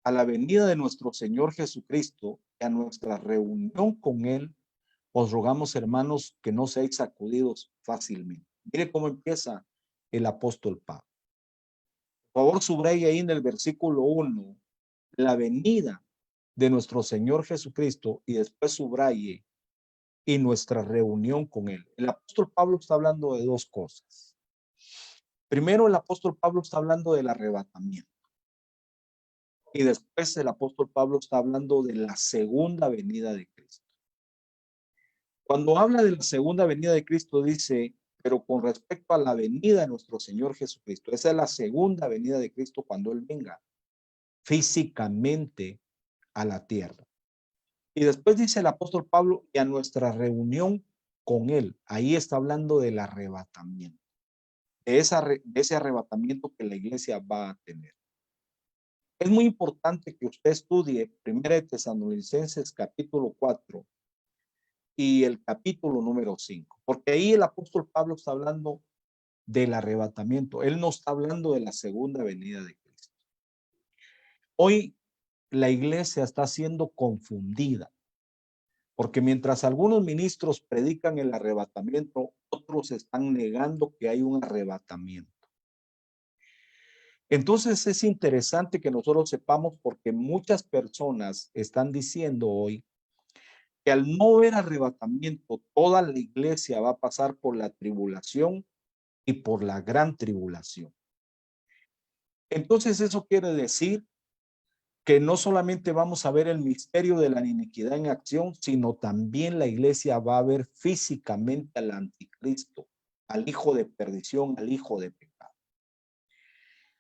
a la venida de nuestro Señor Jesucristo y a nuestra reunión con Él, os rogamos, hermanos, que no seáis sacudidos fácilmente. Mire cómo empieza el apóstol Pablo. Por favor, subraya ahí en el versículo 1 la venida de nuestro Señor Jesucristo y después subraye y nuestra reunión con Él. El apóstol Pablo está hablando de 2 cosas. Primero, el apóstol Pablo está hablando del arrebatamiento. Y después el apóstol Pablo está hablando de la segunda venida de Cristo. Cuando habla de la segunda venida de Cristo, dice, pero con respecto a la venida de nuestro Señor Jesucristo, esa es la segunda venida de Cristo cuando Él venga físicamente a la tierra. Y después dice el apóstol Pablo, y a nuestra reunión con Él. Ahí está hablando del arrebatamiento, de ese arrebatamiento que la iglesia va a tener. Es muy importante que usted estudie 1 de Tesalonicenses capítulo 4 y el capítulo número 5, porque ahí el apóstol Pablo está hablando del arrebatamiento. Él no está hablando de la segunda venida de Cristo. Hoy la iglesia está siendo confundida, porque mientras algunos ministros predican el arrebatamiento, otros otros están negando que hay un arrebatamiento. Entonces es interesante que nosotros sepamos, porque muchas personas están diciendo hoy que al no haber arrebatamiento, toda la iglesia va a pasar por la tribulación y por la gran tribulación. Entonces eso quiere decir que no solamente vamos a ver el misterio de la iniquidad en acción, sino también la iglesia va a ver físicamente al anticristo, al hijo de perdición, al hijo de pecado.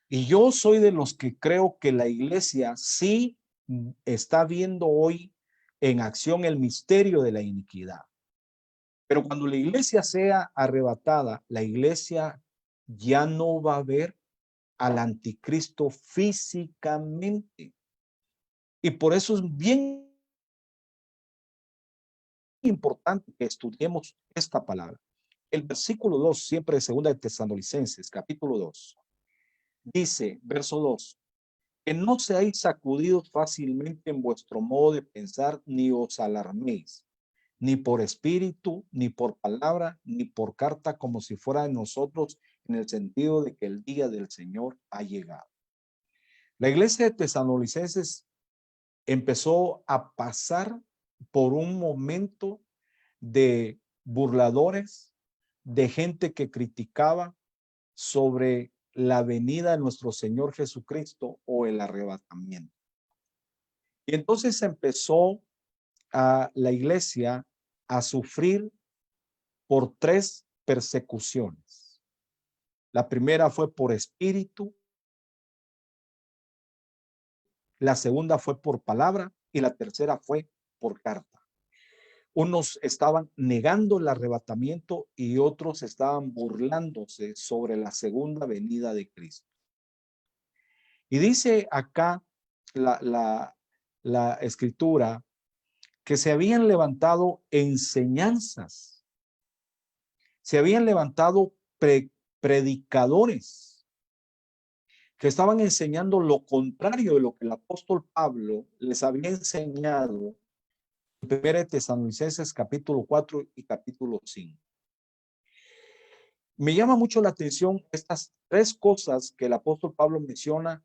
Y yo soy de los que creo que la iglesia sí está viendo hoy en acción el misterio de la iniquidad. Pero cuando la iglesia sea arrebatada, la iglesia ya no va a ver al anticristo físicamente. Y por eso es bien importante que estudiemos esta palabra. El versículo 2, siempre de segunda de Tesalonicenses, capítulo 2, dice, verso 2, que no seáis sacudidos fácilmente en vuestro modo de pensar, ni os alarméis, ni por espíritu, ni por palabra, ni por carta, como si fuera de nosotros, en el sentido de que el día del Señor ha llegado. La iglesia de Tesalonicenses empezó a pasar por un momento de burladores, de gente que criticaba sobre la venida de nuestro Señor Jesucristo o el arrebatamiento. Y entonces empezó a la iglesia a sufrir por 3 persecuciones. La primera fue por espíritu, la segunda fue por palabra y la tercera fue por carta. Unos estaban negando el arrebatamiento y otros estaban burlándose sobre la segunda venida de Cristo. Y dice acá la escritura que se habían levantado enseñanzas, se habían levantado predicadores que estaban enseñando lo contrario de lo que el apóstol Pablo les había enseñado en 1 Tesalonicenses capítulo 4 y capítulo 5. Me llama mucho la atención estas 3 cosas que el apóstol Pablo menciona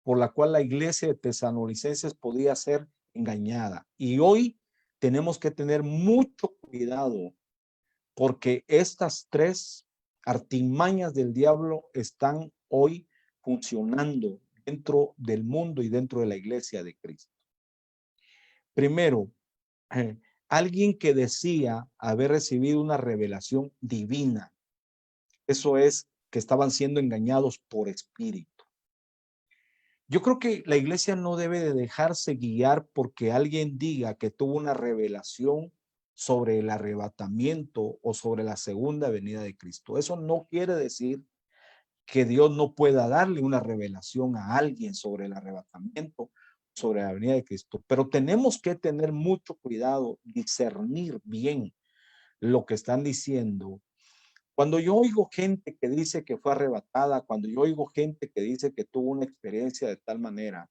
por la cual la iglesia de Tesalonicenses podía ser engañada. Y hoy tenemos que tener mucho cuidado porque estas 3 artimañas del diablo están hoy funcionando dentro del mundo y dentro de la iglesia de Cristo. Primero, alguien que decía haber recibido una revelación divina. Eso es que estaban siendo engañados por espíritu. Yo creo que la iglesia no debe de dejarse guiar porque alguien diga que tuvo una revelación sobre el arrebatamiento o sobre la segunda venida de Cristo. Eso no quiere decir que Dios no pueda darle una revelación a alguien sobre el arrebatamiento, sobre la venida de Cristo, pero tenemos que tener mucho cuidado, discernir bien lo que están diciendo. Cuando yo oigo gente que dice que fue arrebatada, cuando yo oigo gente que dice que tuvo una experiencia de tal manera,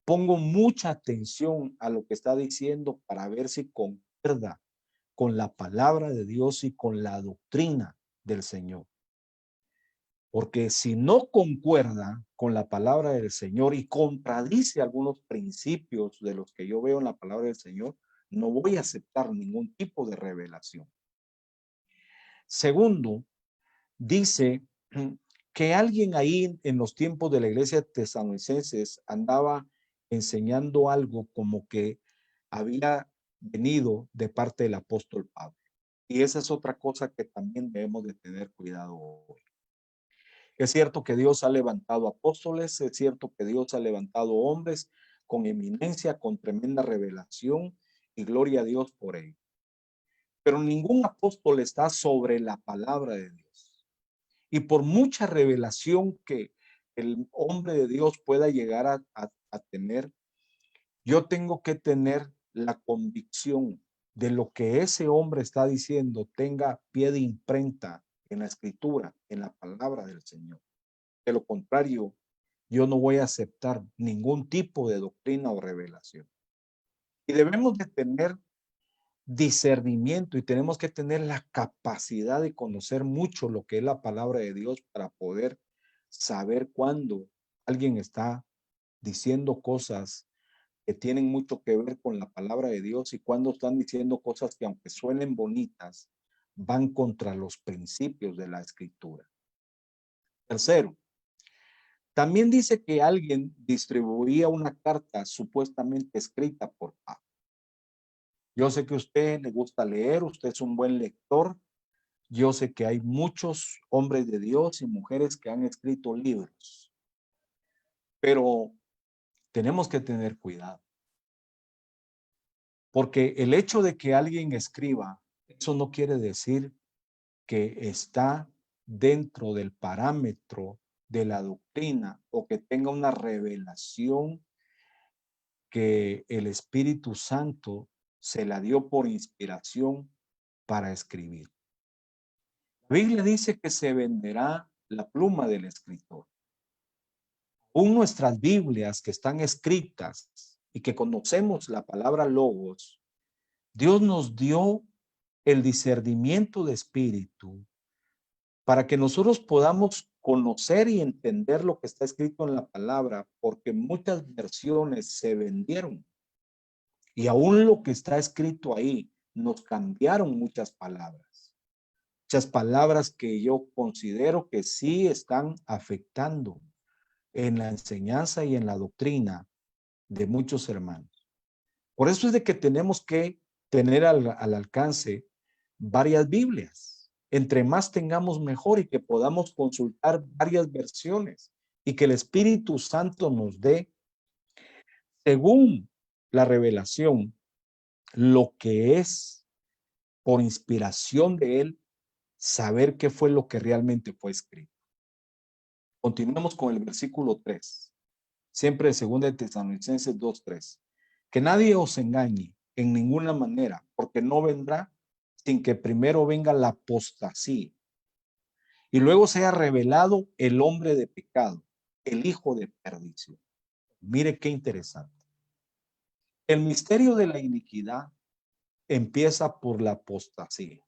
pongo mucha atención a lo que está diciendo para ver si concuerda con la palabra de Dios y con la doctrina del Señor. Porque si no concuerda con la palabra del Señor y contradice algunos principios de los que yo veo en la palabra del Señor, no voy a aceptar ningún tipo de revelación. Segundo, dice que alguien ahí en los tiempos de la iglesia tesalonicenses andaba enseñando algo como que había venido de parte del apóstol Pablo. Y esa es otra cosa que también debemos de tener cuidado hoy. Es cierto que Dios ha levantado apóstoles, es cierto que Dios ha levantado hombres con eminencia, con tremenda revelación, y gloria a Dios por ello. Pero ningún apóstol está sobre la palabra de Dios. Y por mucha revelación que el hombre de Dios pueda llegar a tener, yo tengo que tener la convicción de lo que ese hombre está diciendo tenga pie de imprenta en la escritura, en la palabra del Señor. De lo contrario, yo no voy a aceptar ningún tipo de doctrina o revelación. Y debemos de tener discernimiento y tenemos que tener la capacidad de conocer mucho lo que es la palabra de Dios para poder saber cuándo alguien está diciendo cosas que tienen mucho que ver con la palabra de Dios y cuando están diciendo cosas que aunque suenen bonitas, van contra los principios de la escritura. Tercero, también dice que alguien distribuía una carta supuestamente escrita por Pablo. Yo sé que a usted le gusta leer, usted es un buen lector. Yo sé que hay muchos hombres de Dios y mujeres que han escrito libros, pero tenemos que tener cuidado. Porque el hecho de que alguien escriba, eso no quiere decir que está dentro del parámetro de la doctrina o que tenga una revelación que el Espíritu Santo se la dio por inspiración para escribir. La Biblia dice que se venderá la pluma del escritor. Aún nuestras Biblias que están escritas y que conocemos la palabra logos, Dios nos dio el discernimiento de espíritu para que nosotros podamos conocer y entender lo que está escrito en la palabra, porque muchas versiones se vendieron y aún lo que está escrito ahí nos cambiaron muchas palabras que yo considero que sí están afectando en la enseñanza y en la doctrina de muchos hermanos. Por eso es de que tenemos que tener al alcance varias Biblias. Entre más tengamos mejor y que podamos consultar varias versiones y que el Espíritu Santo nos dé, según la revelación, lo que es por inspiración de Él, saber qué fue lo que realmente fue escrito. Continuamos con el versículo 3, siempre de 2 de Tesalonicenses 2:3. Que nadie os engañe en ninguna manera, porque no vendrá sin que primero venga la apostasía y luego sea revelado el hombre de pecado, el hijo de perdición. Mire qué interesante. El misterio de la iniquidad empieza por la apostasía.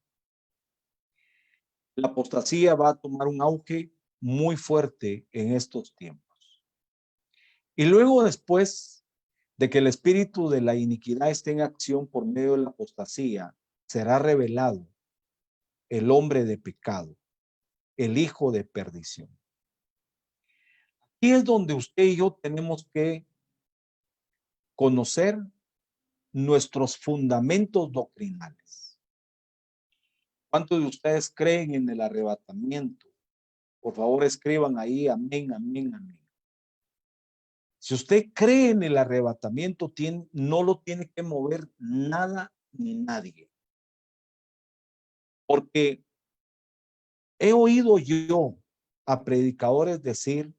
La apostasía va a tomar un auge muy fuerte en estos tiempos. Y luego después de que el espíritu de la iniquidad esté en acción por medio de la apostasía, será revelado el hombre de pecado, el hijo de perdición. Aquí es donde usted y yo tenemos que conocer nuestros fundamentos doctrinales. ¿Cuántos de ustedes creen en el arrebatamiento? Por favor, escriban ahí amén, amén, amén. Si usted cree en el arrebatamiento, no lo tiene que mover nada ni nadie. Porque he oído yo a predicadores decir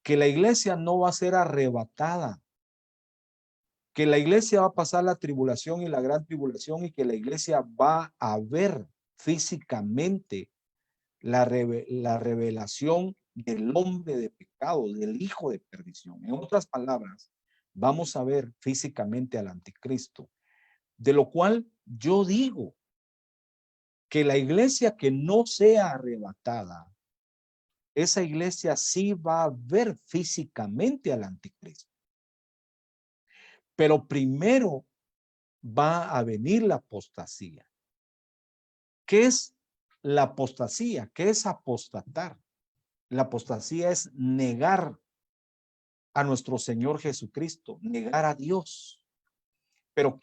que la iglesia no va a ser arrebatada, que la iglesia va a pasar la tribulación y la gran tribulación y que la iglesia va a ver físicamente la revelación del hombre de pecado, del hijo de perdición. En otras palabras, vamos a ver físicamente al anticristo, de lo cual yo digo que la iglesia que no sea arrebatada, esa iglesia sí va a ver físicamente al anticristo. Pero primero va a venir la apostasía. ¿Qué es la apostasía? ¿Qué es apostatar? La apostasía es negar a nuestro Señor Jesucristo, negar a Dios. Pero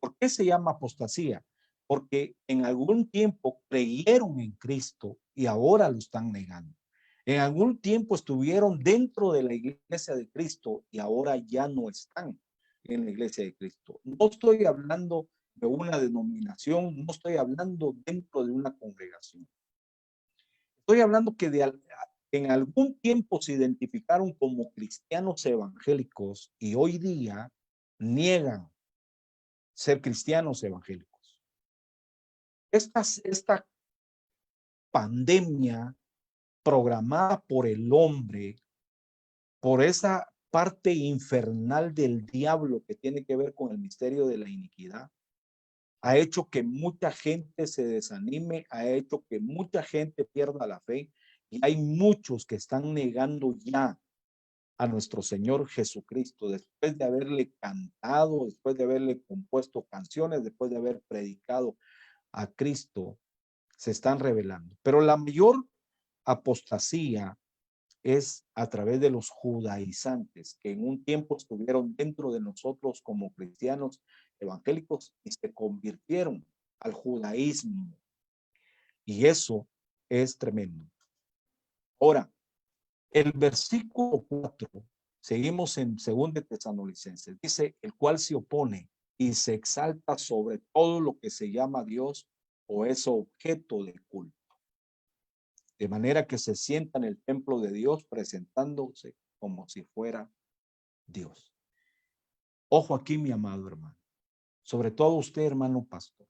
¿por qué se llama apostasía? Porque en algún tiempo creyeron en Cristo y ahora lo están negando. En algún tiempo estuvieron dentro de la iglesia de Cristo y ahora ya no están en la iglesia de Cristo. No estoy hablando de una denominación, no estoy hablando dentro de una congregación. Estoy hablando que en algún tiempo se identificaron como cristianos evangélicos y hoy día niegan ser cristianos evangélicos. Esta pandemia programada por el hombre, por esa parte infernal del diablo que tiene que ver con el misterio de la iniquidad, ha hecho que mucha gente se desanime, ha hecho que mucha gente pierda la fe, y hay muchos que están negando ya a nuestro Señor Jesucristo, después de haberle cantado, después de haberle compuesto canciones, después de haber predicado a Cristo, se están revelando. Pero la mayor apostasía es a través de los judaizantes, que en un tiempo estuvieron dentro de nosotros como cristianos evangélicos y se convirtieron al judaísmo. Y eso es tremendo. Ahora, el versículo 4, seguimos en 2 de Tesalonicenses, dice, el cual se opone y se exalta sobre todo lo que se llama Dios o es objeto de culto. De manera que se sienta en el templo de Dios presentándose como si fuera Dios. Ojo aquí, mi amado hermano, sobre todo usted, hermano pastor.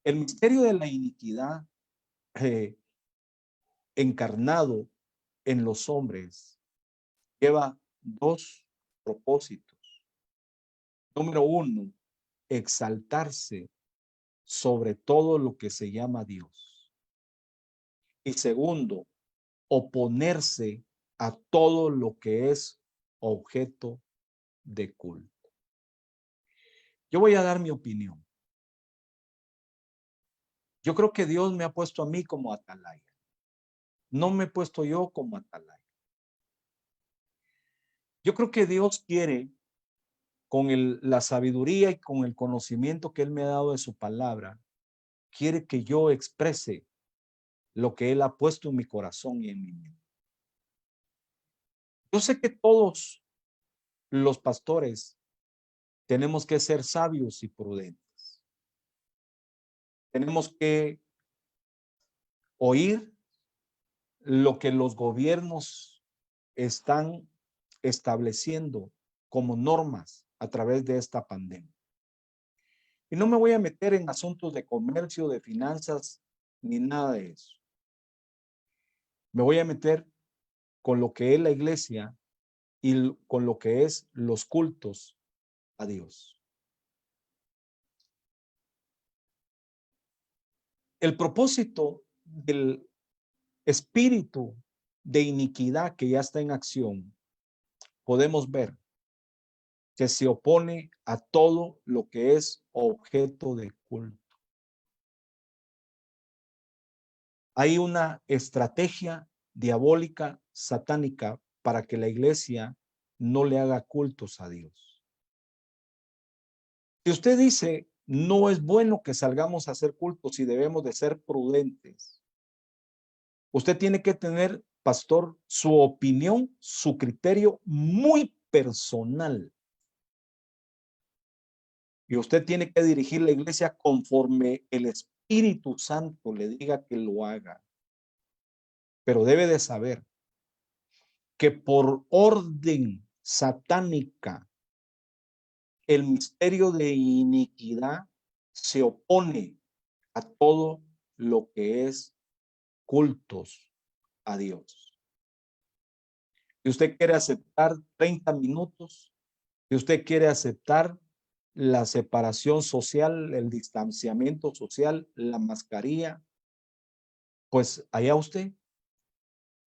El misterio de la iniquidad encarnado en los hombres lleva dos propósitos. Número uno, exaltarse sobre todo lo que se llama Dios. Y segundo, oponerse a todo lo que es objeto de culto. Yo voy a dar mi opinión. Yo creo que Dios me ha puesto a mí como atalaya. No me he puesto yo como atalaya. Yo creo que Dios quiere, con la sabiduría y con el conocimiento que Él me ha dado de su palabra, quiere que yo exprese lo que Él ha puesto en mi corazón y en mi mente. Yo sé que todos los pastores tenemos que ser sabios y prudentes. Tenemos que oír lo que los gobiernos están estableciendo como normas a través de esta pandemia. Y no me voy a meter en asuntos de comercio, de finanzas, ni nada de eso. Me voy a meter con lo que es la iglesia y con lo que es los cultos a Dios. El propósito del espíritu de iniquidad que ya está en acción, podemos ver que se opone a todo lo que es objeto de culto. Hay una estrategia diabólica, satánica, para que la iglesia no le haga cultos a Dios. Si usted dice, no es bueno que salgamos a hacer cultos y debemos de ser prudentes, usted tiene que tener, pastor, su opinión, su criterio muy personal. Y usted tiene que dirigir la iglesia conforme el Espíritu Santo le diga que lo haga. Pero debe de saber que por orden satánica, el misterio de iniquidad se opone a todo lo que es cultos a Dios. Si usted quiere aceptar 30 minutos, si usted quiere aceptar la separación social, el distanciamiento social, la mascarilla, pues allá usted.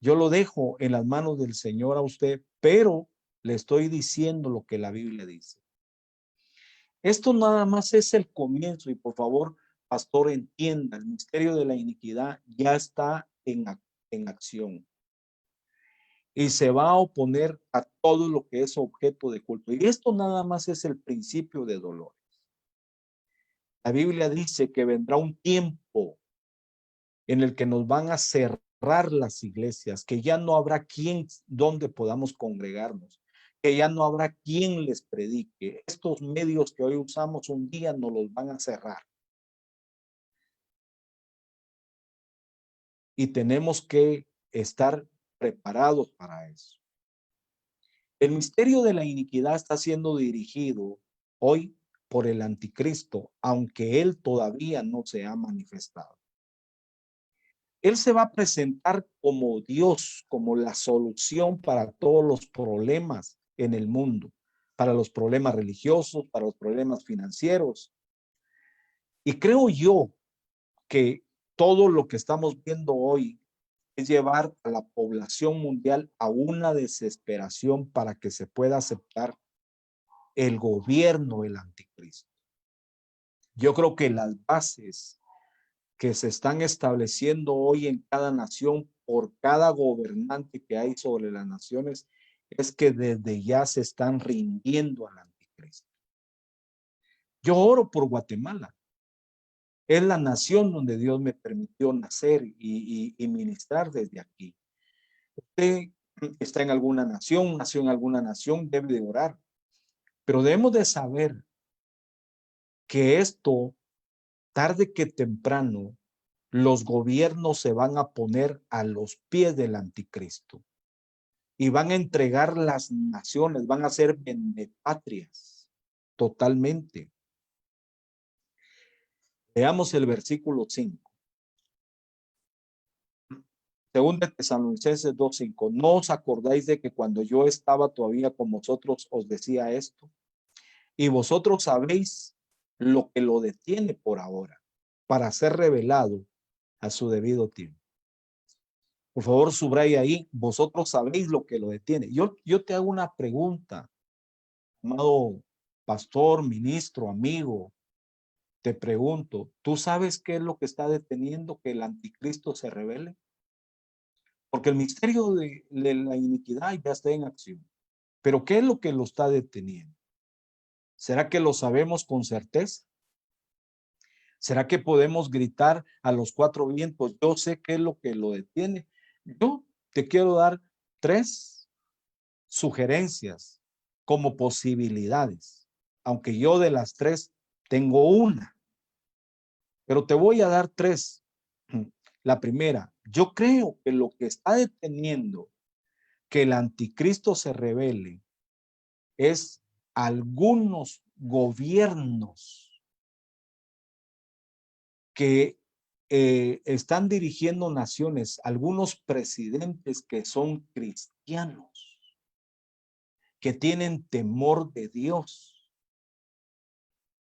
Yo lo dejo en las manos del Señor a usted, pero le estoy diciendo lo que la Biblia dice. Esto nada más es el comienzo y por favor, pastor, entienda, el misterio de la iniquidad ya está en acción y se va a oponer a todo lo que es objeto de culto. Y esto nada más es el principio de dolores. La Biblia dice que vendrá un tiempo en el que nos van a cerrar las iglesias, que ya no habrá quien donde podamos congregarnos, que ya no habrá quien les predique. Estos medios que hoy usamos un día nos los van a cerrar. Y tenemos que estar preparados para eso. El misterio de la iniquidad está siendo dirigido hoy por el anticristo, aunque él todavía no se ha manifestado. Él se va a presentar como Dios, como la solución para todos los problemas en el mundo, para los problemas religiosos, para los problemas financieros. Y creo yo que todo lo que estamos viendo hoy es llevar a la población mundial a una desesperación para que se pueda aceptar el gobierno del anticristo. Yo creo que las bases que se están estableciendo hoy en cada nación por cada gobernante que hay sobre las naciones es que desde ya se están rindiendo al anticristo. Yo oro por Guatemala. Es la nación donde Dios me permitió nacer y ministrar desde aquí. Usted está en alguna nación, nació en alguna nación, debe de orar. Pero debemos de saber que esto, tarde que temprano, los gobiernos se van a poner a los pies del anticristo y van a entregar las naciones, van a ser bendepatrias totalmente. Veamos el versículo 5. Segunda Tesalonicenses 2:5. ¿No os acordáis de que cuando yo estaba todavía con vosotros os decía esto? Y vosotros sabéis lo que lo detiene por ahora, para ser revelado a su debido tiempo. Por favor, subraya ahí, vosotros sabéis lo que lo detiene. Yo te hago una pregunta, amado pastor, ministro, amigo. Te pregunto, ¿tú sabes qué es lo que está deteniendo que el anticristo se revele? Porque el misterio de la iniquidad ya está en acción. Pero ¿qué es lo que lo está deteniendo? ¿Será que lo sabemos con certeza? ¿Será que podemos gritar a los cuatro vientos? Yo sé qué es lo que lo detiene. Yo te quiero dar 3 sugerencias como posibilidades, aunque yo de las 3 tengo una, pero te voy a dar 3. La primera, yo creo que lo que está deteniendo que el anticristo se revele es algunos gobiernos que están dirigiendo naciones, algunos presidentes que son cristianos, que tienen temor de Dios.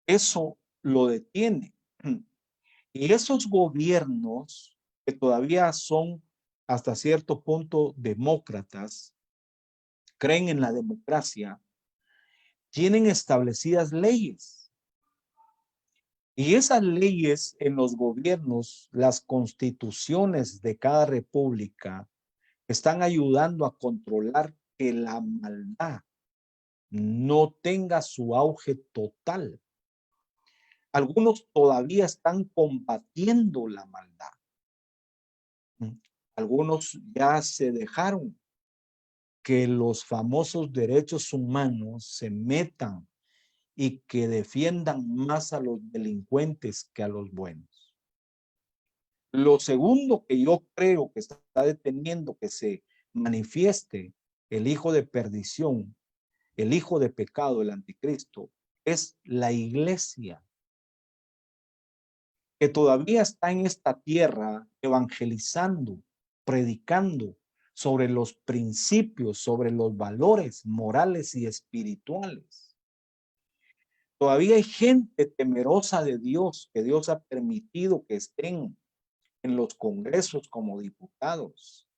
Eso lo detiene. Y esos gobiernos que todavía son hasta cierto punto demócratas, creen en la democracia, tienen establecidas leyes. Y esas leyes en los gobiernos, las constituciones de cada república, están ayudando a controlar que la maldad no tenga su auge total. Algunos todavía están combatiendo la maldad. Algunos ya se dejaron que los famosos derechos humanos se metan y que defiendan más a los delincuentes que a los buenos. Lo segundo que yo creo que está deteniendo que se manifieste el hijo de perdición, el hijo de pecado, el anticristo, es la iglesia, que todavía está en esta tierra evangelizando, predicando sobre los principios, sobre los valores morales y espirituales. Todavía hay gente temerosa de Dios, que Dios ha permitido que estén en los congresos como diputados.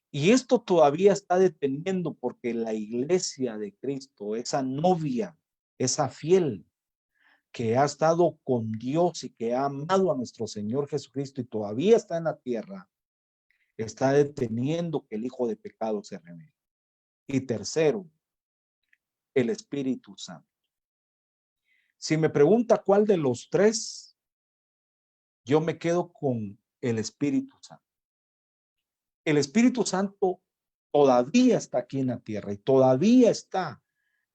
Y esto todavía está deteniendo porque la iglesia de Cristo, esa novia, esa fiel, que ha estado con Dios y que ha amado a nuestro Señor Jesucristo y todavía está en la tierra, está deteniendo que el hijo de pecado se revele. Y tercero, el Espíritu Santo. Si me pregunta cuál de los 3, yo me quedo con el Espíritu Santo. El Espíritu Santo todavía está aquí en la tierra y todavía está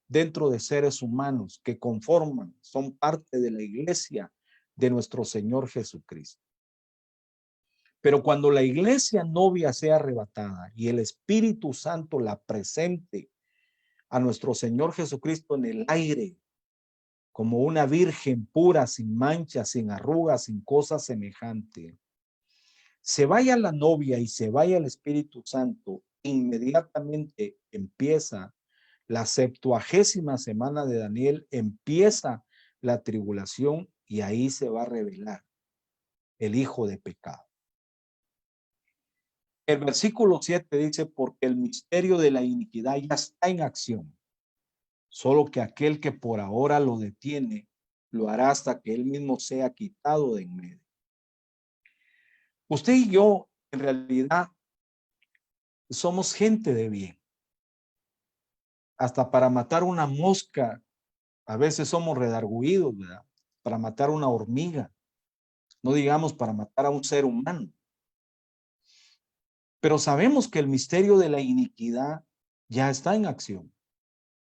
dentro de seres humanos que conforman, son parte de la iglesia de nuestro Señor Jesucristo. Pero cuando la iglesia novia sea arrebatada y el Espíritu Santo la presente a nuestro Señor Jesucristo en el aire, como una virgen pura, sin mancha, sin arrugas, sin cosa semejante, se vaya la novia y se vaya el Espíritu Santo, inmediatamente empieza la 70ª semana de Daniel, empieza la tribulación y ahí se va a revelar el hijo de pecado. El versículo 7 dice, porque el misterio de la iniquidad ya está en acción, solo que aquel que por ahora lo detiene, lo hará hasta que él mismo sea quitado de en medio. Usted y yo, en realidad, somos gente de bien. Hasta para matar una mosca, a veces somos redargüidos, ¿verdad? Para matar una hormiga, no digamos para matar a un ser humano. Pero sabemos que el misterio de la iniquidad ya está en acción.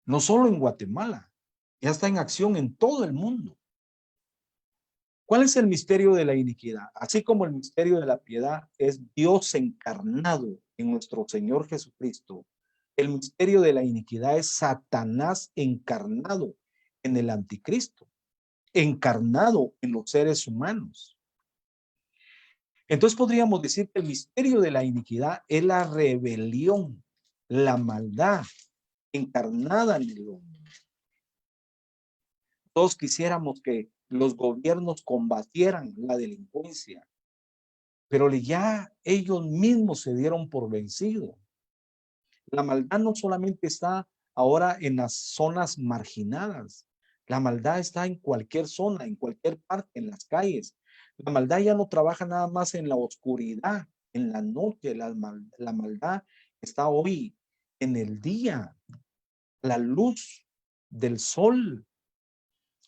No solo en Guatemala, ya está en acción en todo el mundo. ¿Cuál es el misterio de la iniquidad? Así como el misterio de la piedad es Dios encarnado en nuestro Señor Jesucristo, el misterio de la iniquidad es Satanás encarnado en el anticristo, encarnado en los seres humanos. Entonces podríamos decir que el misterio de la iniquidad es la rebelión, la maldad encarnada en el hombre. Todos quisiéramos que los gobiernos combatieran la delincuencia, pero ya ellos mismos se dieron por vencidos. La maldad no solamente está ahora en las zonas marginadas, la maldad está en cualquier zona, en cualquier parte, en las calles. La maldad ya no trabaja nada más en la oscuridad, en la noche. La maldad está hoy en el día, la luz del sol.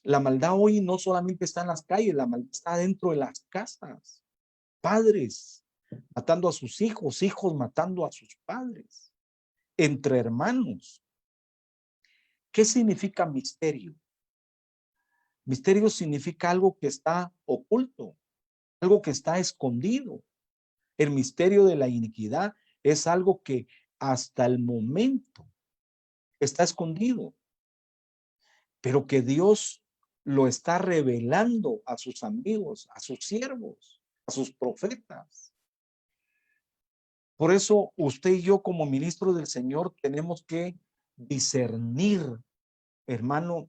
La maldad hoy no solamente está en las calles, la maldad está dentro de las casas. Padres matando a sus hijos, hijos matando a sus padres, entre hermanos. ¿Qué significa misterio? Misterio significa algo que está oculto, algo que está escondido. El misterio de la iniquidad es algo que hasta el momento está escondido, pero que Dios lo está revelando a sus amigos, a sus siervos, a sus profetas. Por eso usted y yo como ministros del Señor tenemos que discernir, hermano,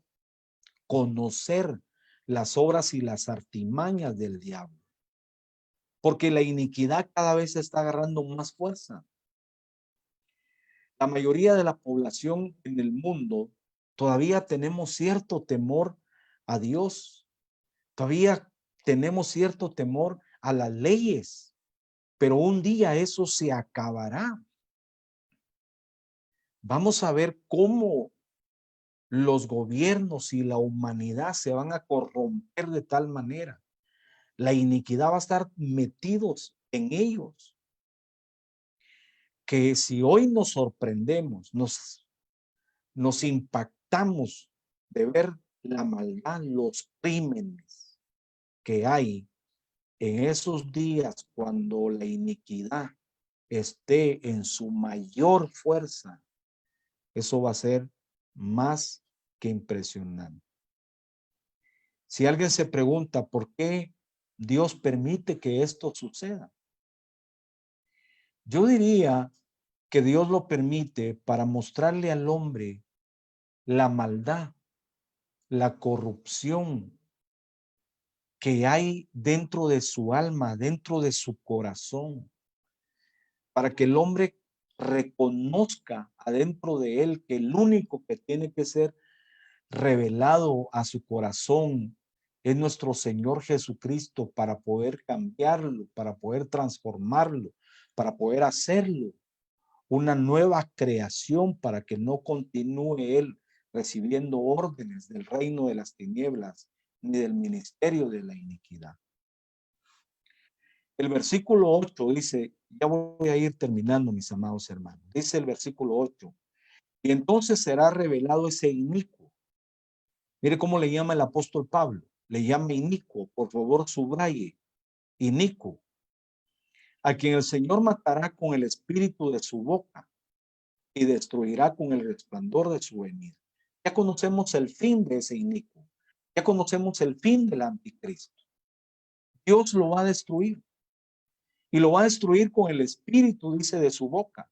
conocer las obras y las artimañas del diablo. Porque la iniquidad cada vez está agarrando más fuerza. La mayoría de la población en el mundo todavía tenemos cierto temor a Dios. Todavía tenemos cierto temor a las leyes. Pero un día eso se acabará. Vamos a ver cómo los gobiernos y la humanidad se van a corromper de tal manera. La iniquidad va a estar metidos en ellos. Que si hoy nos sorprendemos, nos impactamos de ver la maldad, los crímenes que hay en esos días cuando la iniquidad esté en su mayor fuerza, eso va a ser más que impresionante. Si alguien se pregunta por qué Dios permite que esto suceda, yo diría que Dios lo permite para mostrarle al hombre la maldad, la corrupción que hay dentro de su alma, dentro de su corazón, para que el hombre reconozca adentro de él que el único que tiene que ser revelado a su corazón es nuestro Señor Jesucristo, para poder cambiarlo, para poder transformarlo, para poder hacerlo una nueva creación, para que no continúe él recibiendo órdenes del reino de las tinieblas ni del ministerio de la iniquidad. El versículo 8 dice, ya voy a ir terminando, mis amados hermanos. Dice el versículo 8, y entonces será revelado ese inicuo. Mire cómo le llama el apóstol Pablo. Le llama inicuo, por favor subraye, inicuo, a quien el Señor matará con el espíritu de su boca y destruirá con el resplandor de su venida. Ya conocemos el fin de ese inicuo. Ya conocemos el fin del anticristo. Dios lo va a destruir. Y lo va a destruir con el espíritu, dice, de su boca.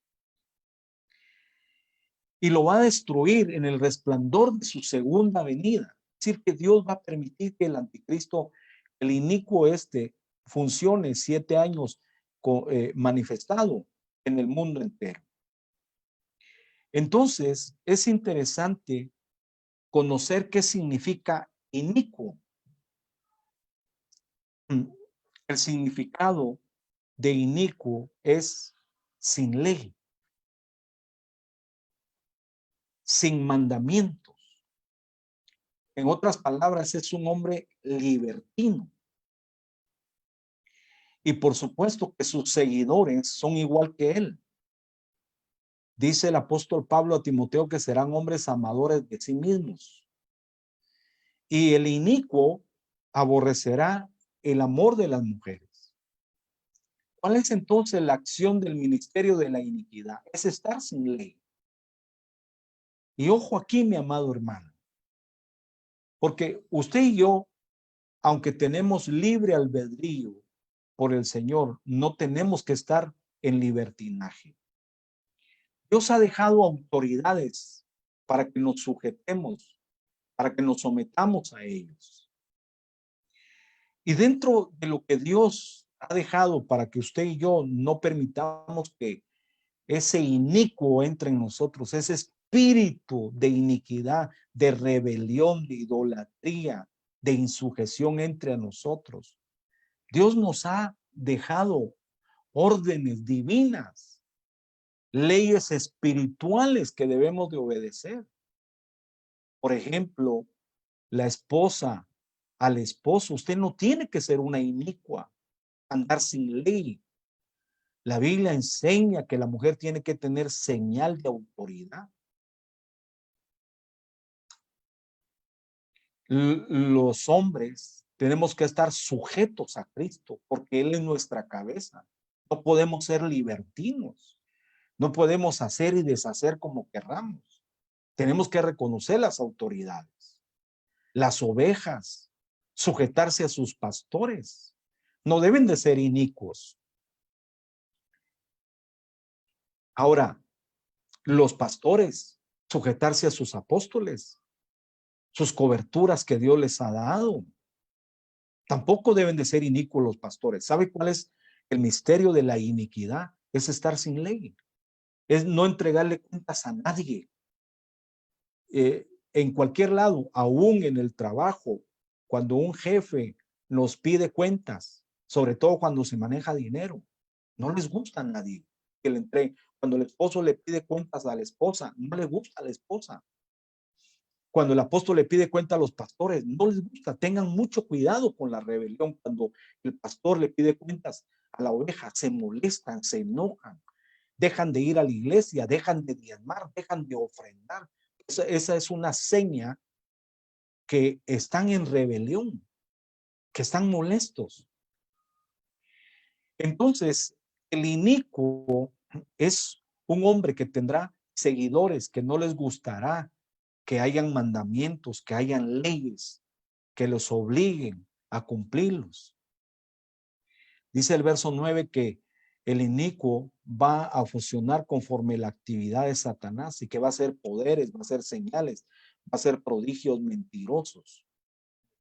Y lo va a destruir en el resplandor de su segunda venida. decir que Dios va a permitir que el anticristo, el inicuo funcione 7 años manifestado en el mundo entero. Entonces, es interesante conocer qué significa inicuo. El significado de inicuo es sin ley, sin mandamientos. En otras palabras, es un hombre libertino. Y por supuesto que sus seguidores son igual que él. Dice el apóstol Pablo a Timoteo que serán hombres amadores de sí mismos. Y el inicuo aborrecerá el amor de las mujeres. ¿Cuál es entonces la acción del ministerio de la iniquidad? Es estar sin ley. Y ojo aquí, mi amado hermano, porque usted y yo, aunque tenemos libre albedrío por el Señor, no tenemos que estar en libertinaje. Dios ha dejado autoridades para que nos sujetemos, para que nos sometamos a ellos. Y dentro de lo que Dios ha dejado para que usted y yo no permitamos que ese inicuo entre en nosotros, ese espíritu de iniquidad, de rebelión, de idolatría, de insujeción entre a nosotros. Dios nos ha dejado órdenes divinas, leyes espirituales que debemos de obedecer. Por ejemplo, la esposa al esposo, usted no tiene que ser una inicua, andar sin ley. La Biblia enseña que la mujer tiene que tener señal de autoridad. Los hombres tenemos que estar sujetos a Cristo porque Él es nuestra cabeza. No podemos ser libertinos. No podemos hacer y deshacer como querramos. Tenemos que reconocer las autoridades. Las ovejas, sujetarse a sus pastores. No deben de ser inicuos. Ahora, los pastores, sujetarse a sus apóstoles, sus coberturas que Dios les ha dado. Tampoco deben de ser inicuos los pastores. ¿Sabe cuál es el misterio de la iniquidad? Es estar sin ley. Es no entregarle cuentas a nadie. En cualquier lado, aún en el trabajo, cuando un jefe nos pide cuentas, sobre todo cuando se maneja dinero, no les gusta a nadie que le entregue. Cuando el esposo le pide cuentas a la esposa, no le gusta a la esposa. Cuando el apóstol le pide cuenta a los pastores, no les gusta. Tengan mucho cuidado con la rebelión. Cuando el pastor le pide cuentas a la oveja, se molestan, se enojan, dejan de ir a la iglesia, dejan de diezmar, dejan de ofrendar. Esa es una seña que están en rebelión, que están molestos. Entonces, el inicuo es un hombre que tendrá seguidores que no les gustará que hayan mandamientos, que hayan leyes que los obliguen a cumplirlos. Dice el verso 9 que el inicuo va a funcionar conforme la actividad de Satanás y que va a ser poderes, va a ser señales, va a ser prodigios mentirosos,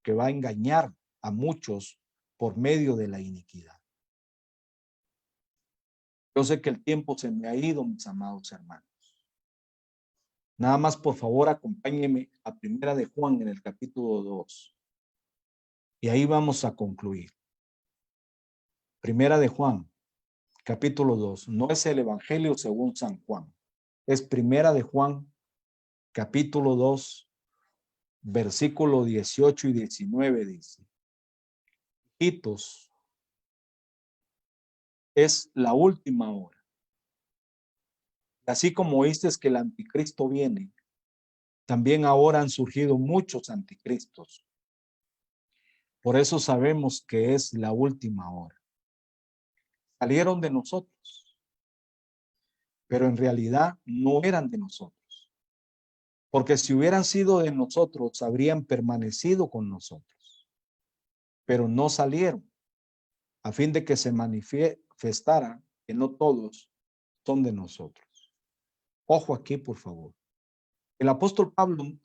que va a engañar a muchos por medio de la iniquidad. Yo sé que el tiempo se me ha ido, mis amados hermanos. Nada más, por favor, acompáñenme a Primera de Juan en el capítulo 2. Y ahí vamos a concluir. Primera de Juan, capítulo 2. No es el Evangelio según San Juan. Es Primera de Juan, capítulo 2, versículo 18 y 19 dice: Hijitos, es la última hora. Así como oíste que el anticristo viene, también ahora han surgido muchos anticristos. Por eso sabemos que es la última hora. Salieron de nosotros, pero en realidad no eran de nosotros. Porque si hubieran sido de nosotros, habrían permanecido con nosotros. Pero no salieron, a fin de que se manifestara que no todos son de nosotros. Ojo aquí, por favor. El apóstol Juan,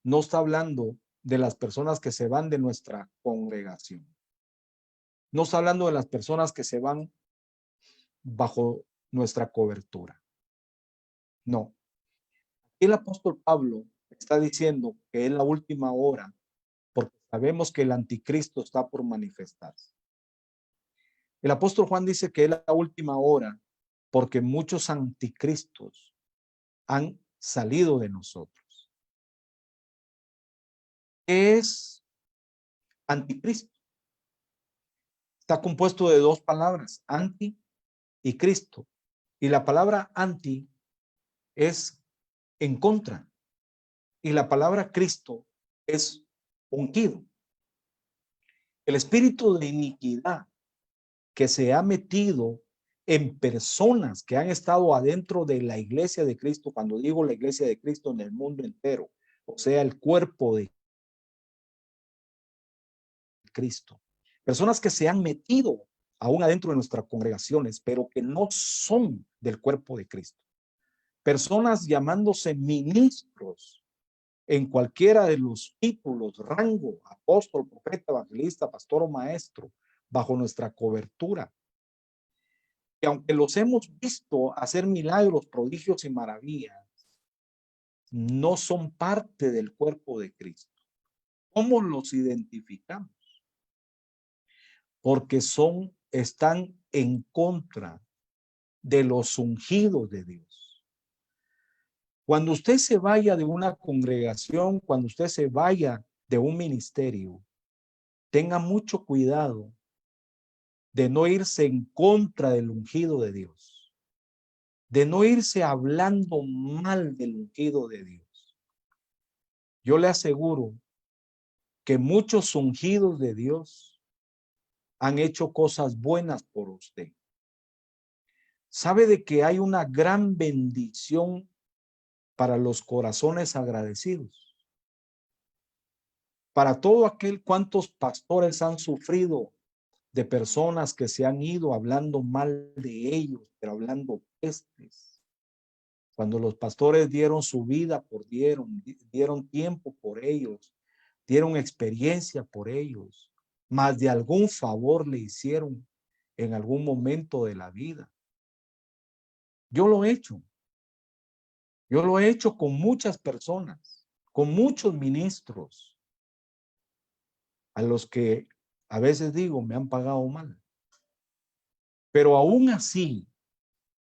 no está hablando de las personas que se van de nuestra congregación. No está hablando de las personas que se van bajo nuestra cobertura. No. El apóstol Pablo está diciendo que es la última hora porque sabemos que el anticristo está por manifestarse. El apóstol Juan dice que es la última hora porque muchos anticristos han salido de nosotros. ¿Qué es anticristo? Está compuesto de dos palabras, anti y Cristo. Y la palabra anti es en contra. Y la palabra Cristo es ungido. El espíritu de iniquidad que se ha metido en personas que han estado adentro de la iglesia de Cristo, cuando digo la iglesia de Cristo en el mundo entero, o sea, el cuerpo de Cristo. Personas que se han metido aún adentro de nuestras congregaciones, pero que no son del cuerpo de Cristo. Personas llamándose ministros en cualquiera de los títulos, rango, apóstol, profeta, evangelista, pastor o maestro, bajo nuestra cobertura. Que aunque los hemos visto hacer milagros, prodigios y maravillas, no son parte del cuerpo de Cristo. ¿Cómo los identificamos? Porque están en contra de los ungidos de Dios. Cuando usted se vaya de una congregación, cuando usted se vaya de un ministerio, tenga mucho cuidado de no irse en contra del ungido de Dios, de no irse hablando mal del ungido de Dios. Yo le aseguro que muchos ungidos de Dios han hecho cosas buenas por usted. ¿Sabe de que hay una gran bendición para los corazones agradecidos? Para todo aquel, cuantos pastores han sufrido de personas que se han ido hablando mal de ellos, pero hablando pestes. Cuando los pastores dieron su vida dieron tiempo por ellos, dieron experiencia por ellos, más de algún favor le hicieron en algún momento de la vida. Yo lo he hecho. Yo lo he hecho con muchas personas, con muchos ministros, a los que a veces digo me han pagado mal. Pero aún así,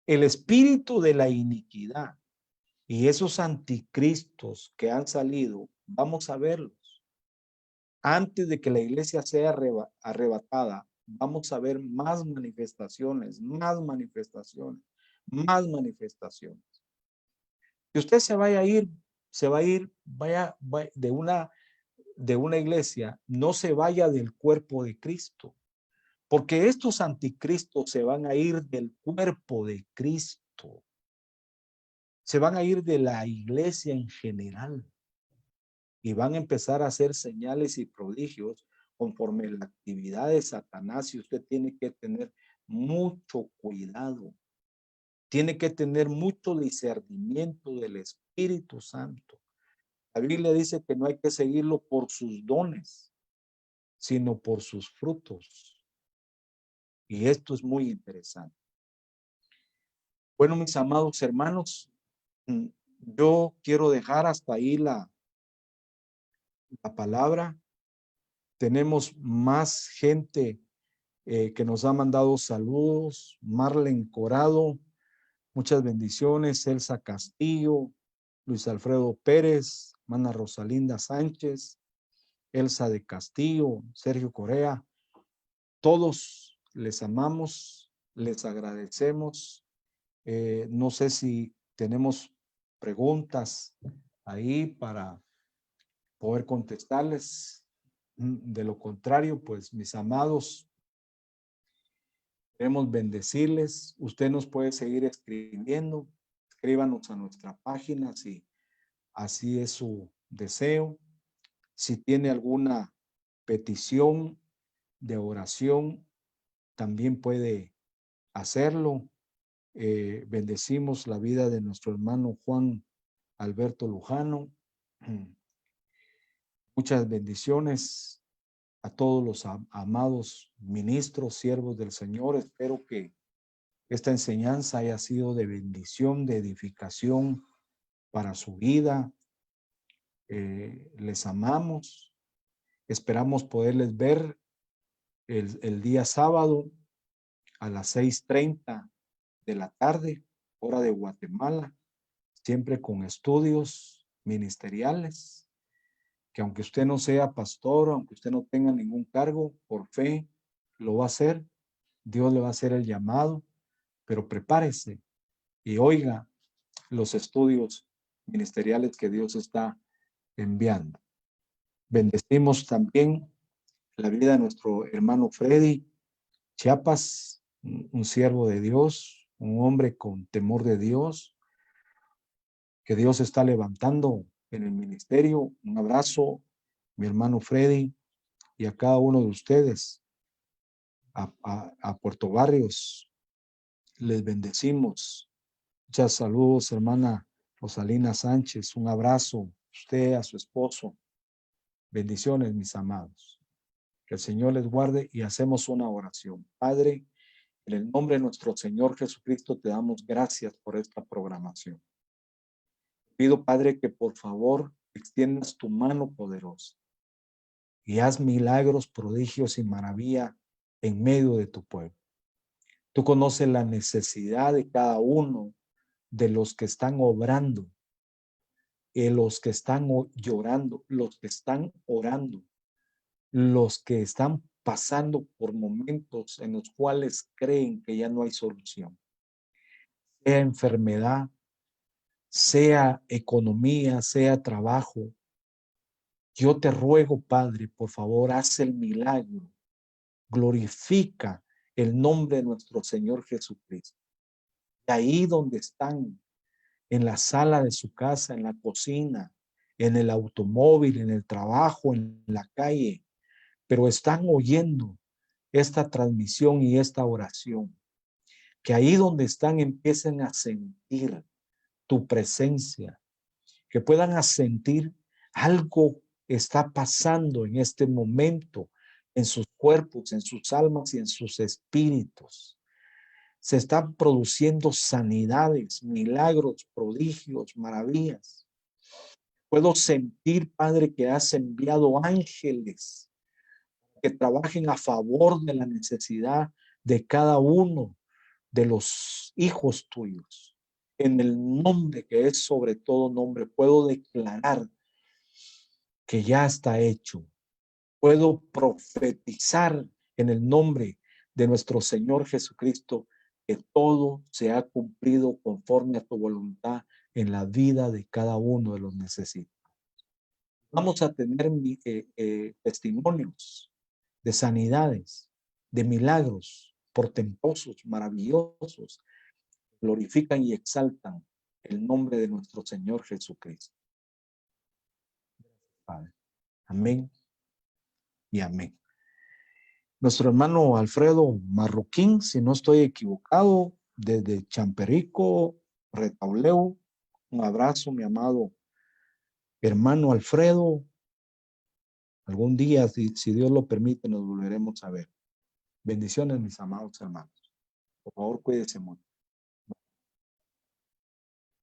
el espíritu de la iniquidad y esos anticristos que han salido, vamos a verlos. Antes de que la iglesia sea arrebatada, vamos a ver más manifestaciones, más manifestaciones, más manifestaciones. Si usted se va a ir vaya de una iglesia, no se vaya del cuerpo de Cristo, porque estos anticristos se van a ir del cuerpo de Cristo, se van a ir de la iglesia en general y van a empezar a hacer señales y prodigios conforme la actividad de Satanás, y usted tiene que tener mucho cuidado, tiene que tener mucho discernimiento del Espíritu Santo. La Biblia dice que no hay que seguirlo por sus dones, sino por sus frutos. Y esto es muy interesante. Bueno, mis amados hermanos, yo quiero dejar hasta ahí la palabra. Tenemos más gente que nos ha mandado saludos. Marlen Corado, muchas bendiciones. Elsa Castillo, Luis Alfredo Pérez, Mana Rosalinda Sánchez, Elsa de Castillo, Sergio Correa. Todos les amamos, les agradecemos. No sé si tenemos preguntas ahí para poder contestarles. De lo contrario, pues mis amados, queremos bendecirles. Usted nos puede seguir escribiendo. Escríbanos a nuestra página si así es su deseo. Si tiene alguna petición de oración, también puede hacerlo. Bendecimos la vida de nuestro hermano Juan Alberto Lujano. Muchas bendiciones a todos los amados ministros, siervos del Señor. Espero que esta enseñanza haya sido de bendición, de edificación para su vida. Les amamos. Esperamos poderles ver el día sábado a las 6:30 de la tarde, hora de Guatemala, siempre con estudios ministeriales, que aunque usted no sea pastor, aunque usted no tenga ningún cargo, por fe lo va a hacer. Dios le va a hacer el llamado, pero prepárese y oiga los estudios ministeriales que Dios está enviando. Bendecimos también la vida de nuestro hermano Freddy Chiapas, un siervo de Dios, un hombre con temor de Dios, que Dios está levantando en el ministerio. Un abrazo, mi hermano Freddy, y a cada uno de ustedes, a Puerto Barrios, les bendecimos. Muchas saludos, hermana Rosalina Sánchez, un abrazo a usted, a su esposo. Bendiciones, mis amados. Que el Señor les guarde y hacemos una oración. Padre, en el nombre de nuestro Señor Jesucristo te damos gracias por esta programación. Pido, Padre, que por favor extiendas tu mano poderosa y haz milagros, prodigios y maravilla en medio de tu pueblo. Tú conoces la necesidad de cada uno de los que están obrando, los que están llorando, los que están orando, los que están pasando por momentos en los cuales creen que ya no hay solución. Sea enfermedad, sea economía, sea trabajo. Yo te ruego, Padre, por favor, haz el milagro. Glorifica el nombre de nuestro Señor Jesucristo. Y ahí donde están, en la sala de su casa, en la cocina, en el automóvil, en el trabajo, en la calle, pero están oyendo esta transmisión y esta oración. Que ahí donde están empiecen a sentir tu presencia, que puedan sentir algo está pasando en este momento en sus cuerpos, en sus almas y en sus espíritus. Se están produciendo sanidades, milagros, prodigios, maravillas. Puedo sentir, Padre, que has enviado ángeles que trabajen a favor de la necesidad de cada uno de los hijos tuyos. En el nombre que es sobre todo nombre, puedo declarar que ya está hecho. Puedo profetizar en el nombre de nuestro Señor Jesucristo que todo se ha cumplido conforme a tu voluntad en la vida de cada uno de los necesitados. Vamos a tener testimonios de sanidades, de milagros portentosos, maravillosos, glorifican y exaltan el nombre de nuestro Señor Jesucristo. Padre. Amén y amén. Nuestro hermano Alfredo Marroquín, si no estoy equivocado, desde Champerico, Retauleu. Un abrazo, mi amado hermano Alfredo. Algún día, si Dios lo permite, nos volveremos a ver. Bendiciones, mis amados hermanos. Por favor, cuídense mucho.